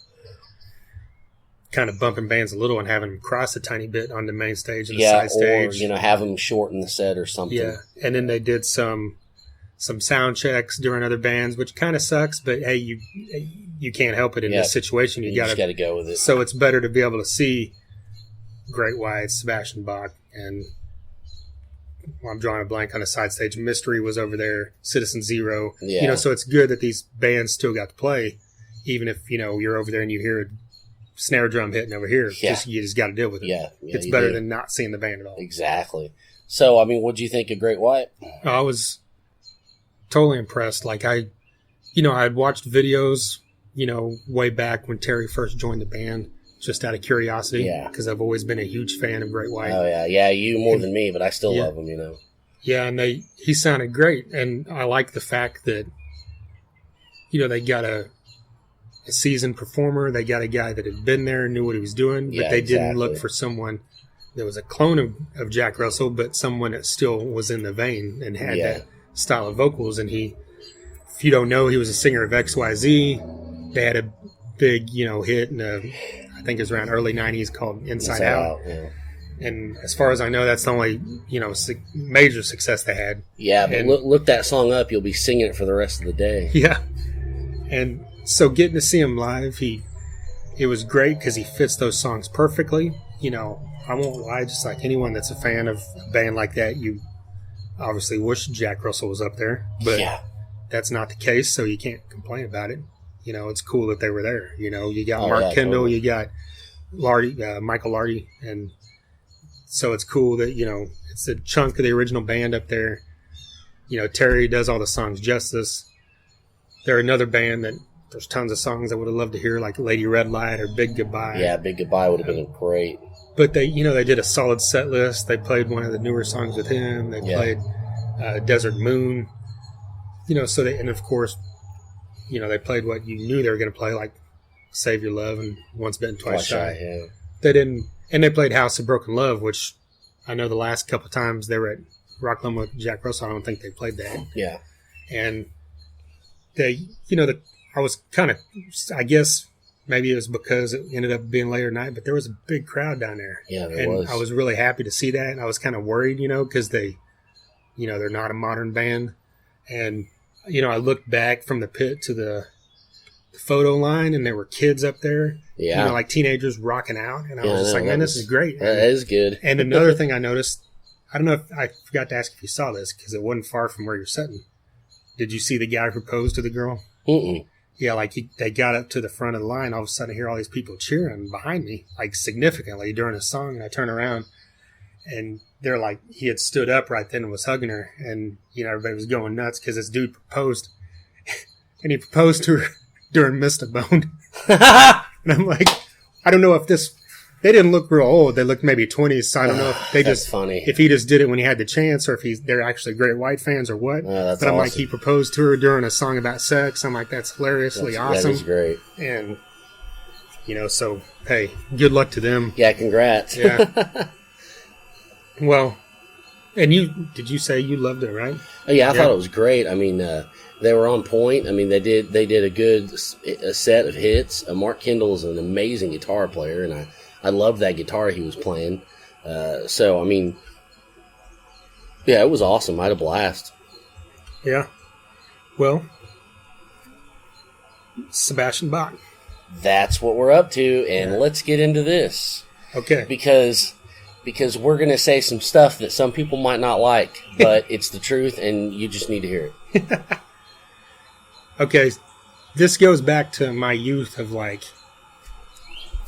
kind of bumping bands a little and having them cross a tiny bit on the main stage and the side stage. Or, have them shorten the set or something. Yeah. And then they did some sound checks during other bands, which kind of sucks, but hey, you can't help it in this situation. You just got to go with it. So it's better to be able to see Great White, Sebastian Bach, and I'm drawing a blank on the side stage. Mystery was over there, Citizen Zero. Yeah. So it's good that these bands still got to play, even if, you're over there and you hear a snare drum hitting over here. Yeah. You just got to deal with it. Yeah. It's better than not seeing the band at all. Exactly. So, what'd you think of Great White? I was totally impressed. Like, I had watched videos, way back when Terry first joined the band, just out of curiosity. Yeah. Because I've always been a huge fan of Great White. Oh, yeah. Yeah, you more than me, but I still love him, Yeah, and he sounded great. And I like the fact that, they got a seasoned performer. They got a guy that had been there and knew what he was doing. But they didn't look for someone that was a clone of Jack Russell, but someone that still was in the vein and had that style of vocals. And if you don't know, he was a singer of XYZ. They had a big, hit in I think it was around early 90s called Inside Out. Yeah. And as far as I know, that's the only, major success they had. Yeah, but look that song up. You'll be singing it for the rest of the day. Yeah. And so getting to see him live, it was great because he fits those songs perfectly. I won't lie, just like anyone that's a fan of a band like that, you obviously wish Jack Russell was up there. But that's not the case, so you can't complain about it. It's cool that they were there. You got Mark Kendall, totally. You got Michael Lardy, and so it's cool that, it's a chunk of the original band up there. Terry does all the songs justice. They're another band that there's tons of songs I would have loved to hear, like Lady Red Light or Big Goodbye. Yeah, Big Goodbye would have been great. But they did a solid set list. They played one of the newer songs with him. They played Desert Moon. So and of course, they played what you knew they were going to play, like Save Your Love and Once Bitten, Twice Shy. Yeah. They didn't, and they played House of Broken Love, which I know the last couple of times they were at Rocklahoma with Jack Russell, I don't think they played that. Yeah. And they, I was kind of, I guess maybe it was because it ended up being later night, but there was a big crowd down there. Yeah, there was. I was really happy to see that, and I was kind of worried, because they, they're not a modern band. And, I looked back from the pit to the photo line, and there were kids up there, like teenagers rocking out. And I was just like, man, this is great. That is good. And another thing I noticed, I don't know if I forgot to ask if you saw this because it wasn't far from where you're sitting. Did you see the guy propose to the girl? Mm-mm. Yeah, like they got up to the front of the line. All of a sudden, I hear all these people cheering behind me, like significantly during a song. And I turn around, and they're like, he had stood up right then and was hugging her. And, everybody was going nuts because this dude proposed. And he proposed to her during Missed a Bone. And I'm like, I don't know if they didn't look real old. They looked maybe 20s. So I don't know if they just, funny. If he just did it when he had the chance or if they're actually Great White fans or what. But I'm awesome. like, he proposed to her during a song about sex. I'm like, that's hilariously awesome. That is great. And, so, hey, good luck to them. Yeah, congrats. Yeah. Well, and did you say you loved it, right? Oh, yeah, I thought it was great. I mean, they were on point. I mean, they did a good set of hits. Mark Kendall is an amazing guitar player, and I loved that guitar he was playing. So, I mean, yeah, it was awesome. I had a blast. Yeah. Well, Sebastian Bach. that's what we're up to, and let's get into this. Okay. Because we're going to say some stuff that some people might not like, but it's the truth, and you just need to hear it. Okay, this goes back to my youth of, like,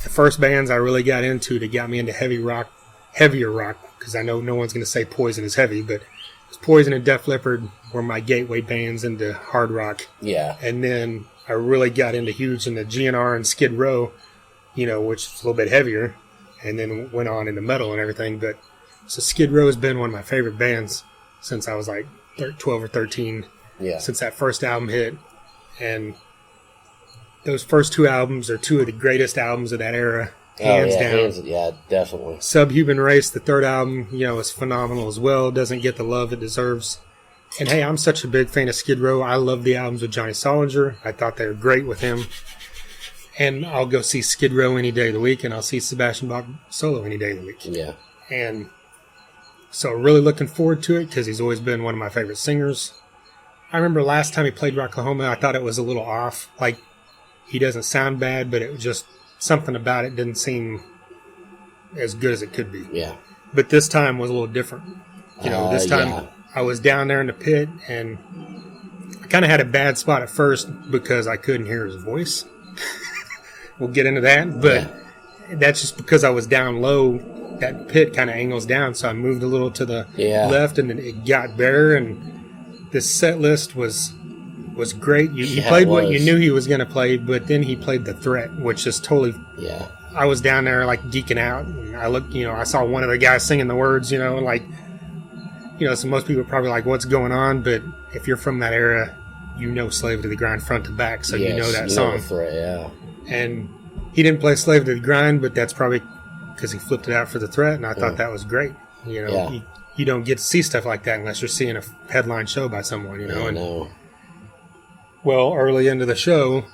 the first bands I really got into that got me into heavier rock, because I know no one's going to say Poison is heavy, but Poison and Def Leppard were my gateway bands into hard rock. Yeah. And then I really got into the GNR and Skid Row, which is a little bit heavier, and then went on into metal and everything. But so Skid Row has been one of my favorite bands since I was like 12 or 13. Yeah. Since that first album hit. And those first two albums are two of the greatest albums of that era. Hands down. Yeah, definitely. Subhuman Race, the third album, is phenomenal as well. Doesn't get the love it deserves. And hey, I'm such a big fan of Skid Row. I love the albums with Johnny Solinger. I thought they were great with him. And I'll go see Skid Row any day of the week, and I'll see Sebastian Bach solo any day of the week. Yeah. And so really looking forward to it because he's always been one of my favorite singers. I remember last time he played Rocklahoma, I thought it was a little off. Like, he doesn't sound bad, but it was just something about it didn't seem as good as it could be. Yeah. But this time was a little different. This time I was down there in the pit, and I kind of had a bad spot at first because I couldn't hear his voice. We'll get into that, but that's just because I was down low. That pit kind of angles down, so I moved a little to the left, and then it got better, and the set list was great. He played what you knew he was going to play, but then he played The Threat, which is totally... Yeah. I was down there, like, geeking out, and I looked, I saw one of the guys singing the words, so most people are probably like, what's going on? But if you're from that era, Slave to the Grind front to back, so you know that song. The Threat, yeah. And he didn't play Slave to the Grind, but that's probably because he flipped it out for The Threat, and I thought that was great. You don't get to see stuff like that unless you're seeing a headline show by someone, I know. Well, early into the show,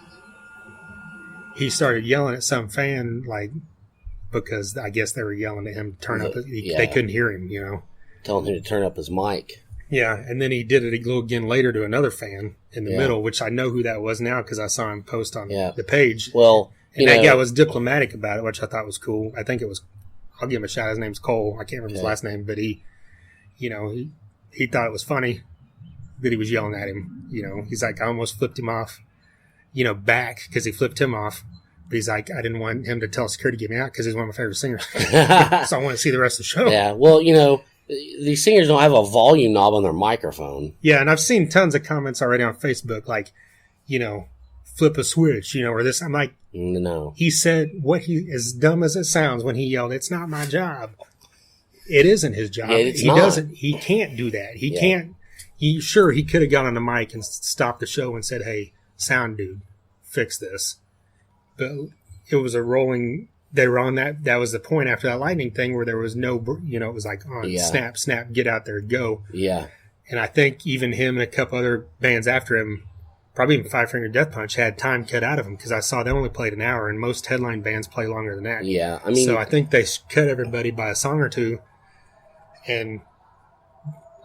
he started yelling at some fan, because I guess they were yelling at him to turn up. They couldn't hear him, Telling him to turn up his mic. Yeah, and then he did it again later to another fan in the middle, which I know who that was now because I saw him post on the page. Well, and that guy was diplomatic about it, which I thought was cool. I think it was, I'll give him a shout. His name's Cole. I can't remember his last name, but he thought it was funny that he was yelling at him. He's like, I almost flipped him off, back because he flipped him off. But he's like, I didn't want him to tell security to get me out because he's one of my favorite singers. So I want to see the rest of the show. Yeah, well, these singers don't have a volume knob on their microphone. Yeah, and I've seen tons of comments already on Facebook, like, flip a switch, or this. I'm like, no. He said as dumb as it sounds when he yelled, it's not my job. It isn't his job. He can't do that. He can't. He could have got on the mic and stopped the show and said, hey, sound dude, fix this. But it was a rolling, they were on that was the point after that lightning thing where there was no, it was like on snap, snap, get out there, go. Yeah. And I think even him and a couple other bands after him, probably even Five Finger Death Punch, had time cut out of them because I saw they only played an hour and most headline bands play longer than that. Yeah. So I think they cut everybody by a song or two. And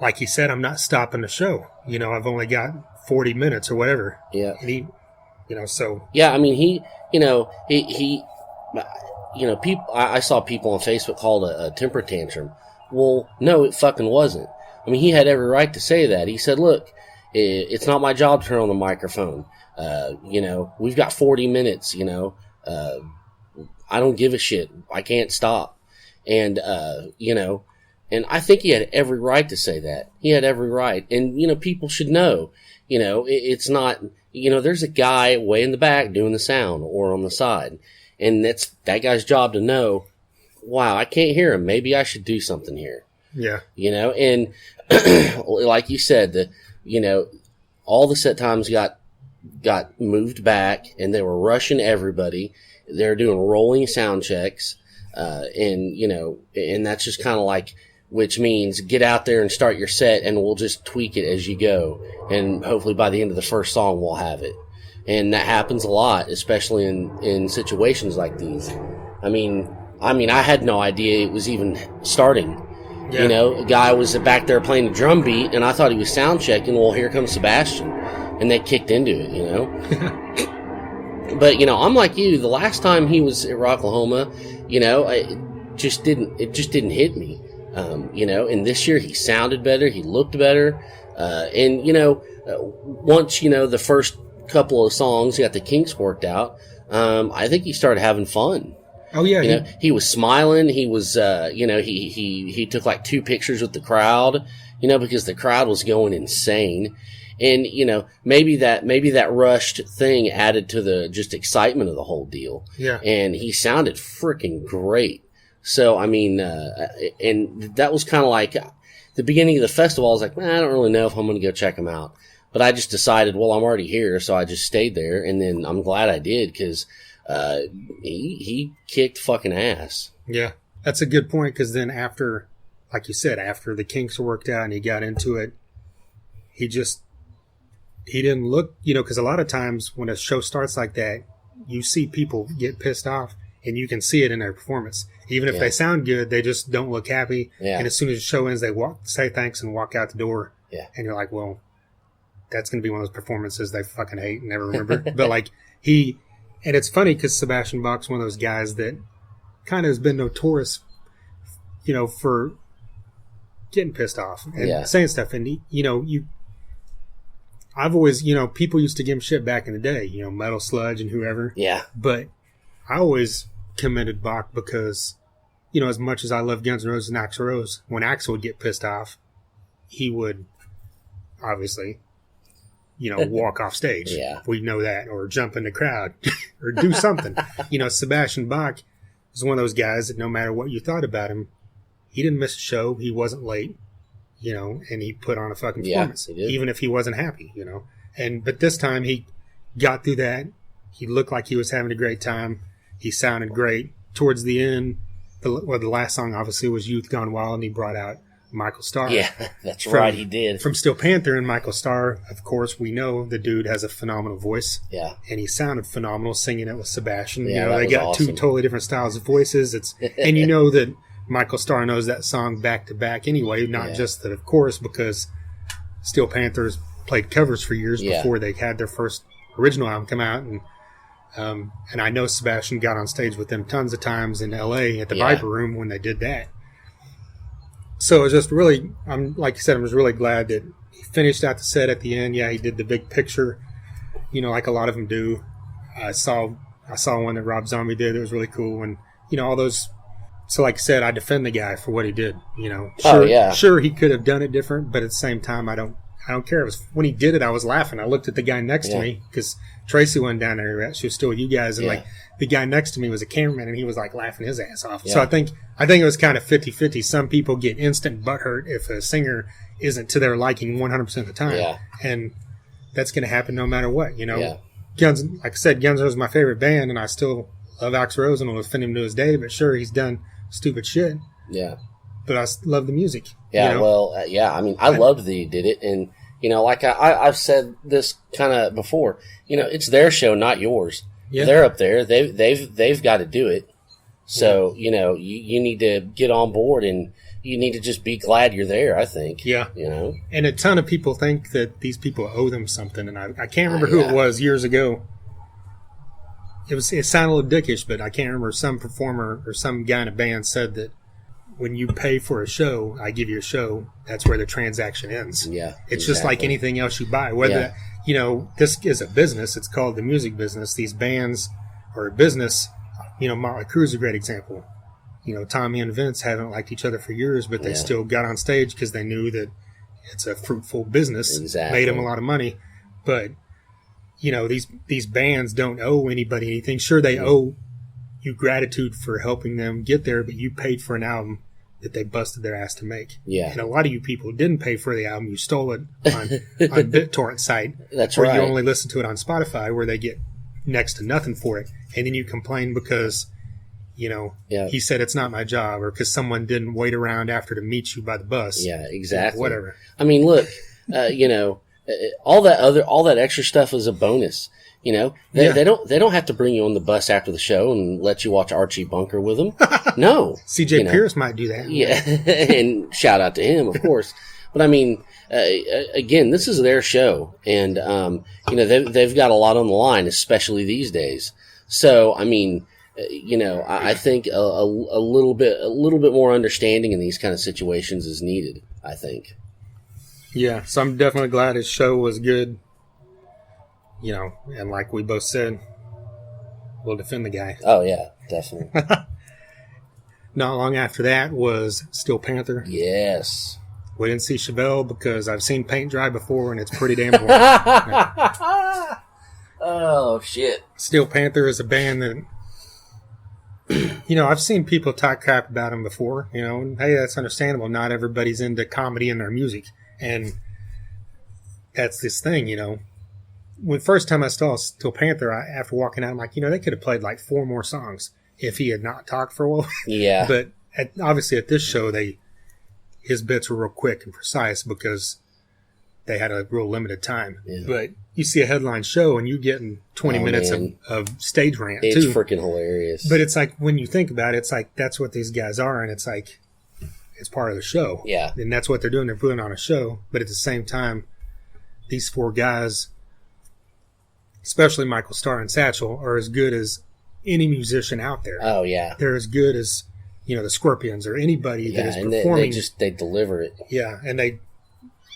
like he said, I'm not stopping the show. I've only got 40 minutes or whatever. Yeah. And he, so. Yeah, he people. I saw people on Facebook call it a temper tantrum. Well, no, it fucking wasn't. He had every right to say that. He said, look, it's not my job to turn on the microphone. We've got 40 minutes, I don't give a shit. I can't stop. And, and I think he had every right to say that. He had every right. And, people should know, it's not, there's a guy way in the back doing the sound or on the side. And that's that guy's job to know, wow, I can't hear him. Maybe I should do something here. Yeah. And like you said, all the set times got moved back and they were rushing everybody. They're doing rolling sound checks. And that's just kind of like, which means get out there and start your set and we'll just tweak it as you go. And hopefully by the end of the first song, we'll have it. And that happens a lot, especially in situations like these. I had no idea it was even starting. Yeah. A guy was back there playing the drum beat and I thought he was sound checking. Well, here comes Sebastian. And they kicked into it, But, you know, I'm like you. The last time he was at Rocklahoma, you know, it just didn't hit me. You know, and this year he sounded better. He looked better. And, you know, once, you know, the first couple of songs, he got the kinks worked out. I think he started having fun. Oh yeah. You know, he was smiling. He was, you know, he took like 2 pictures with the crowd, you know, because the crowd was going insane. And, you know, maybe that rushed thing added to the just excitement of the whole deal. Yeah. And he sounded freaking great. So, I mean, and that was kind of like the beginning of the festival. I was like, I don't really know if I'm going to go check him out. But I just decided, well, I'm already here. So I just stayed there. And then I'm glad I did because he kicked fucking ass. Yeah. That's a good point because then after, like you said, after the kinks were worked out and he got into it, he didn't look, you know, because a lot of times when a show starts like that, you see people get pissed off and you can see it in their performance. Even if they sound good, they just don't look happy. Yeah. And as soon as the show ends, they say thanks and walk out the door. Yeah. And you're like, well, that's going to be one of those performances they fucking hate and never remember. But like and it's funny because Sebastian Bach's one of those guys that kind of has been notorious, you know, for getting pissed off and saying stuff. And, you know, I've always, you know, people used to give him shit back in the day, you know, Metal Sludge and whoever. Yeah. But I always commended Bach because, you know, as much as I love Guns N' Roses and Axl Rose, when Axl would get pissed off, he would obviously, you know, walk off stage. Yeah. We know that. Or jump in the crowd or do something. You know, Sebastian Bach was one of those guys that no matter what you thought about him, he didn't miss a show. He wasn't late. You know, and he put on a fucking performance, even if he wasn't happy, you know. But this time he got through that. He looked like he was having a great time. He sounded great. Towards the end, the last song obviously was Youth Gone Wild, and he brought out Michael Starr. Yeah, that's right, he did. From Steel Panther, and Michael Starr, of course, we know the dude has a phenomenal voice. Yeah. And he sounded phenomenal singing it with Sebastian. Yeah, you know, they got awesome. 2 totally different styles of voices. And you know that Michael Starr knows that song back to back anyway, not just that, of course, because Steel Panthers played covers for years before they had their first original album come out. And I know Sebastian got on stage with them tons of times in L.A. at the Viper Room when they did that. So it was just really, like you said, I was really glad that he finished out the set at the end. Yeah, he did the big picture, you know, like a lot of them do. I saw one that Rob Zombie did that was really cool. And, you know, all those. So like I said, I defend the guy for what he did, you know. Sure, he could have done it different, but at the same time, I don't care. It was, when he did it, I was laughing. I looked at the guy next to me because Tracy went down there. She was still with you guys, and like the guy next to me was a cameraman, and he was like laughing his ass off. So I think it was kind of 50-50. Some people get instant butthurt if a singer isn't to their liking 100% of the time, and that's going to happen no matter what, you know. Yeah. Guns, like I said, Guns N' Roses is my favorite band, and I still love Axl Rose and will defend him to his day. But sure, he's done stupid shit. Yeah. But I love the music. Yeah, you know? well, I mean, I loved that he did it. And, you know, like I've said this kind of before, you know, it's their show, not yours. Yeah. They're up there. They've got to do it. So, you know, you need to get on board and you need to just be glad you're there, I think. Yeah. You know? And a ton of people think that these people owe them something. And I can't remember who it was years ago. It sounded a little dickish, but I can't remember. Some performer or some guy in a band said that when you pay for a show, I give you a show, that's where the transaction ends. Yeah. It's just like anything else you buy. Whether, you know, this is a business, it's called the music business. These bands are a business. You know, Motley Crue is a great example. You know, Tommy and Vince haven't liked each other for years, but they still got on stage because they knew that it's a fruitful business. Exactly. Made them a lot of money. But you know, these bands don't owe anybody anything. Sure, they owe you gratitude for helping them get there, but you paid for an album that they busted their ass to make. Yeah. And a lot of you people didn't pay for the album. You stole it on BitTorrent site. That's right. Or you only listen to it on Spotify where they get next to nothing for it. And then you complain because, you know, he said it's not my job or because someone didn't wait around after to meet you by the bus. Yeah, exactly. Whatever. I mean, look, you know, all that extra stuff is a bonus. You know, they don't have to bring you on the bus after the show and let you watch Archie Bunker with them. No. CJ Pierce might do that. Yeah. And shout out to him, of course. But I mean, again, this is their show, and they've got a lot on the line, especially these days. So, I mean, I think a little bit more understanding in these kind of situations is needed, I think. Yeah, so I'm definitely glad his show was good. And like we both said, we'll defend the guy. Oh, yeah, definitely. Not long after that was Steel Panther. Yes. We didn't see Chevelle because I've seen paint dry before, and it's pretty damn boring. Yeah. Oh, shit. Steel Panther is a band that, I've seen people talk crap about them before, and hey, that's understandable. Not everybody's into comedy in their music. And that's this thing, When first time I saw Steel Panther, after walking out, I'm like, they could have played like 4 more songs if he had not talked for a while. Yeah. But obviously at this show, his bits were real quick and precise because they had a real limited time. Yeah. But you see a headline show and you're getting 20 minutes of stage rant, it's too. It's freaking hilarious. But it's like, when you think about it, it's like, that's what these guys are. And it's like, it's part of the show. Yeah. And that's what they're doing. They're putting on a show. But at the same time, these 4 guys, especially Michael Starr and Satchel, are as good as any musician out there. Oh, yeah. They're as good as, the Scorpions or anybody that is performing. They deliver it. Yeah, and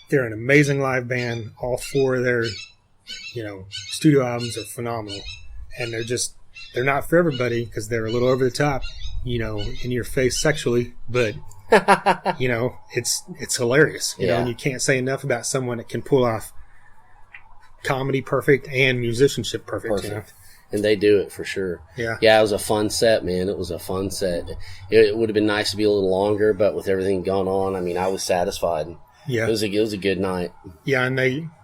they're an amazing live band. All 4 of their, studio albums are phenomenal. And they're not for everybody because they're a little over the top, in your face sexually, but it's hilarious, and you can't say enough about someone that can pull off comedy perfect and musicianship perfect. And they do it for sure. Yeah. It was a fun set, man. It was a fun set. It would have been nice to be a little longer, but with everything going on, I mean, I was satisfied. Yeah. It was a good night. Yeah, and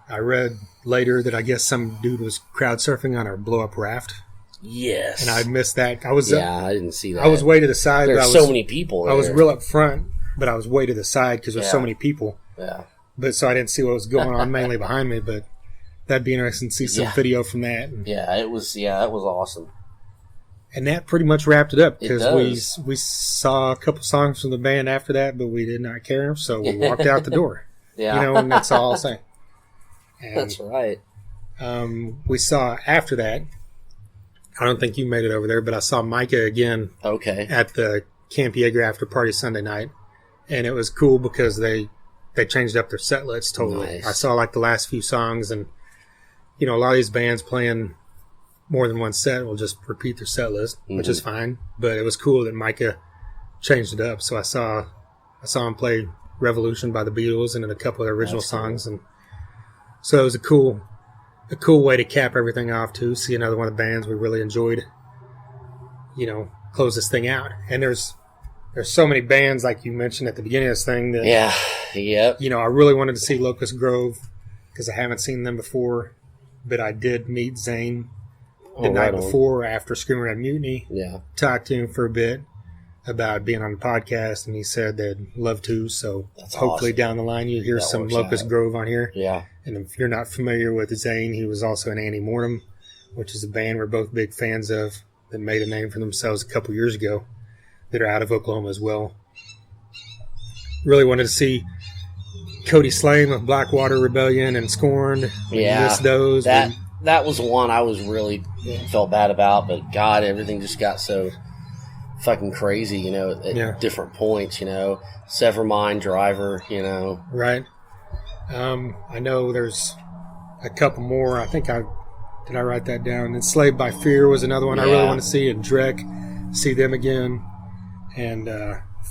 I read later that I guess some dude was crowd surfing on a blow up raft. Yes. And I missed that. I didn't see that. I was way to the side. There's so many people there. I was real up front, but I was way to the side because there's so many people. Yeah. But so I didn't see what was going on mainly behind me, but that'd be interesting to see some video from that. It was awesome. And that pretty much wrapped it up because we saw a couple songs from the band after that, but we did not care, so we walked out the door. Yeah. And that's all I'll say. And, that's right. We saw after that, I don't think you made it over there, but I saw Mycah again at the Camp Yeager after party Sunday night. And it was cool because they changed up their set list totally. Nice. I saw like the last few songs, and a lot of these bands playing more than one set will just repeat their set list, which is fine. But it was cool that Mycah changed it up. So I saw him play Revolution by the Beatles and then a couple of their original songs, and so it was a cool way to cap everything off too. See another one of the bands we really enjoyed, close this thing out. And there's so many bands like you mentioned at the beginning of this thing that I really wanted to see Locust Grove because I haven't seen them before, but I did meet Zane the night before after Screaming Red Mutiny. Yeah, talked to him for a bit about being on the podcast, and he said they'd love to. So hopefully down the line you hear some Locust Grove on here. Yeah. And if you're not familiar with Zane, he was also in Annie Mortem, which is a band we're both big fans of that made a name for themselves a couple years ago that are out of Oklahoma as well. Really wanted to see Cody Slane of Blackwater Rebellion and Scorned. Missed those. That was one I was really felt bad about, but God, everything just got so fucking crazy, at different points, Severmind, Driver, Right. I know there's a couple more. I think did I write that down? Enslaved by Fear was another one I really want to see, and Drek, see them again, and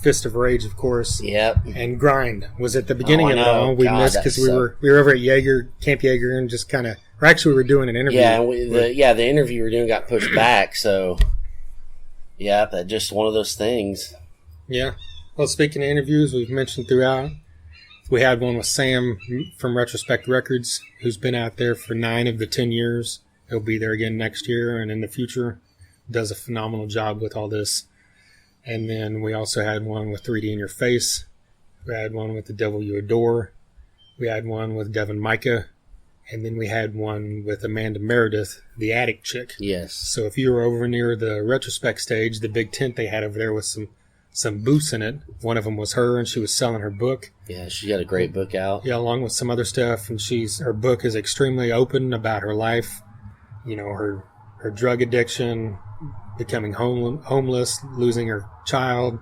Fist of Rage, of course. Yep. And Grind was at the beginning of it all. We missed because we were over at Camp Yeager, and just kind of. Or actually, we were doing an interview. Yeah, the interview we were doing got pushed back. So, that just one of those things. Yeah. Well, speaking of interviews, we've mentioned throughout. We had one with Sam from Retrospect Records, who's been out there for 9 of the 10 years. He'll be there again next year and in the future. Does a phenomenal job with all this. And then we also had one with 3D in Your Face. We had one with The Devil You Adore. We had one with Devin Mycah. And then we had one with Amanda Meredith, the Attic chick. Yes. So if you were over near the Retrospect stage, the big tent they had over there with some some booths in it. One of them was her, and she was selling her book. Yeah, she got a great book out. Yeah, along with some other stuff. And her book is extremely open about her life. You know, her drug addiction, becoming homeless, losing her child.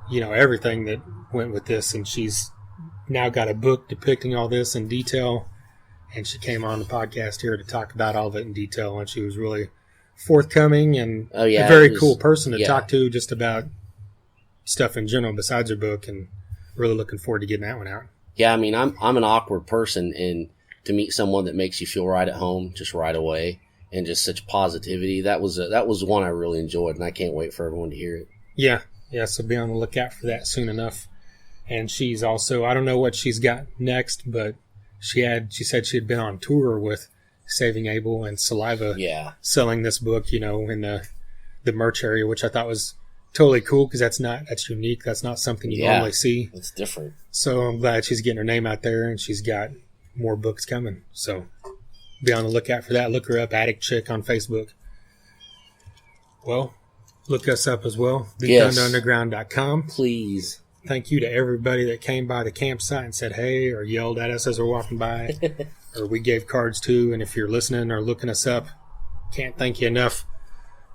You know, everything that went with this. And she's now got a book depicting all this in detail. And she came on the podcast here to talk about all of it in detail. And she was really forthcoming and a very cool person to talk to just about stuff in general besides her book, and really looking forward to getting that one out. Yeah, I mean, I'm an awkward person, and to meet someone that makes you feel right at home just right away, and just such positivity, that was one I really enjoyed, and I can't wait for everyone to hear it. Yeah, so be on the lookout for that soon enough. And she's also, I don't know what she's got next, but she said she had been on tour with Saving Abel and Saliva, selling this book, you know, in the merch area, which I thought was totally cool, because that's unique. That's not something you normally see. It's different. So I'm glad she's getting her name out there, and she's got more books coming. So be on the lookout for that. Look her up, Attic Chick, on Facebook. Well, look us up as well, thethunderunderground.com. Please. Thank you to everybody that came by the campsite and said hey, or yelled at us as we're walking by, or we gave cards to. And if you're listening or looking us up, can't thank you enough.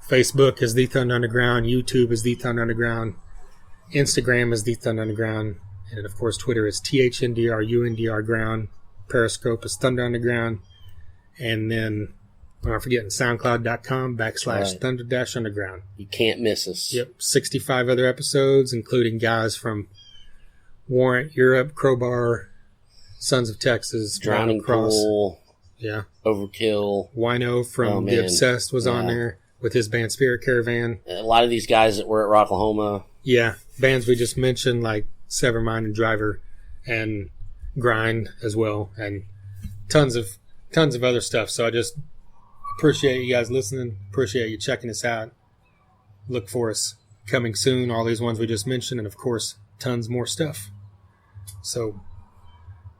Facebook is The Thunder Underground. YouTube is The Thunder Underground. Instagram is The Thunder Underground. And, of course, Twitter is THNDRUNDR Ground. Periscope is Thunder Underground. And then, when I'm forgetting, SoundCloud.com/Thunder-Underground. You can't miss us. Yep. 65 other episodes, including guys from Warrant, Europe, Crowbar, Sons of Texas, Drowning Pool. Yeah. Overkill. Wino from The Obsessed was on there with his band Spirit Caravan. A lot of these guys that were at Rocklahoma. Yeah, bands we just mentioned like Severmind and Driver and Grind as well, and tons of other stuff. So I just appreciate you guys listening. Appreciate you checking us out. Look for us coming soon. All these ones we just mentioned, and of course, tons more stuff. So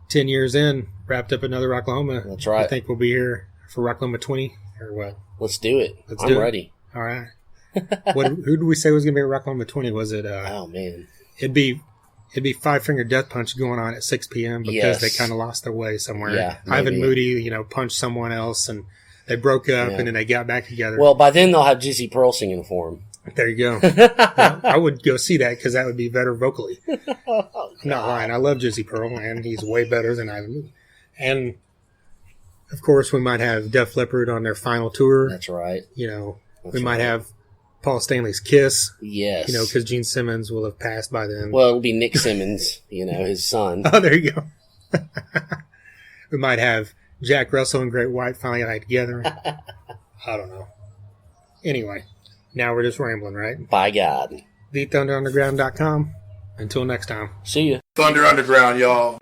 10 years in, wrapped up another Rocklahoma. That's right. I think we'll be here for Rocklahoma 20 or what? Let's do it. I'm ready. All right. Who did we say was going to be at Rocklahoma 20? Was it? Oh man, it'd be Five Finger Death Punch going on at 6 p.m. because they kind of lost their way somewhere. Yeah, Ivan Moody, punched someone else, and they broke up, and then they got back together. Well, by then they'll have Jizzy Pearl singing for him. There you go. Well, I would go see that because that would be better vocally. I'm not lying. I love Jizzy Pearl, and he's way better than Ivan Moody. And of course, we might have Def Leppard on their final tour. That's right. We might have Paul Stanley's Kiss. Yes. Because Gene Simmons will have passed by then. Well, it'll be Nick Simmons, his son. Oh, there you go. We might have Jack Russell and Great White finally get together. I don't know. Anyway, now we're just rambling, right? By God. TheThunderUnderground.com. Until next time. See ya. Thunder Underground, y'all.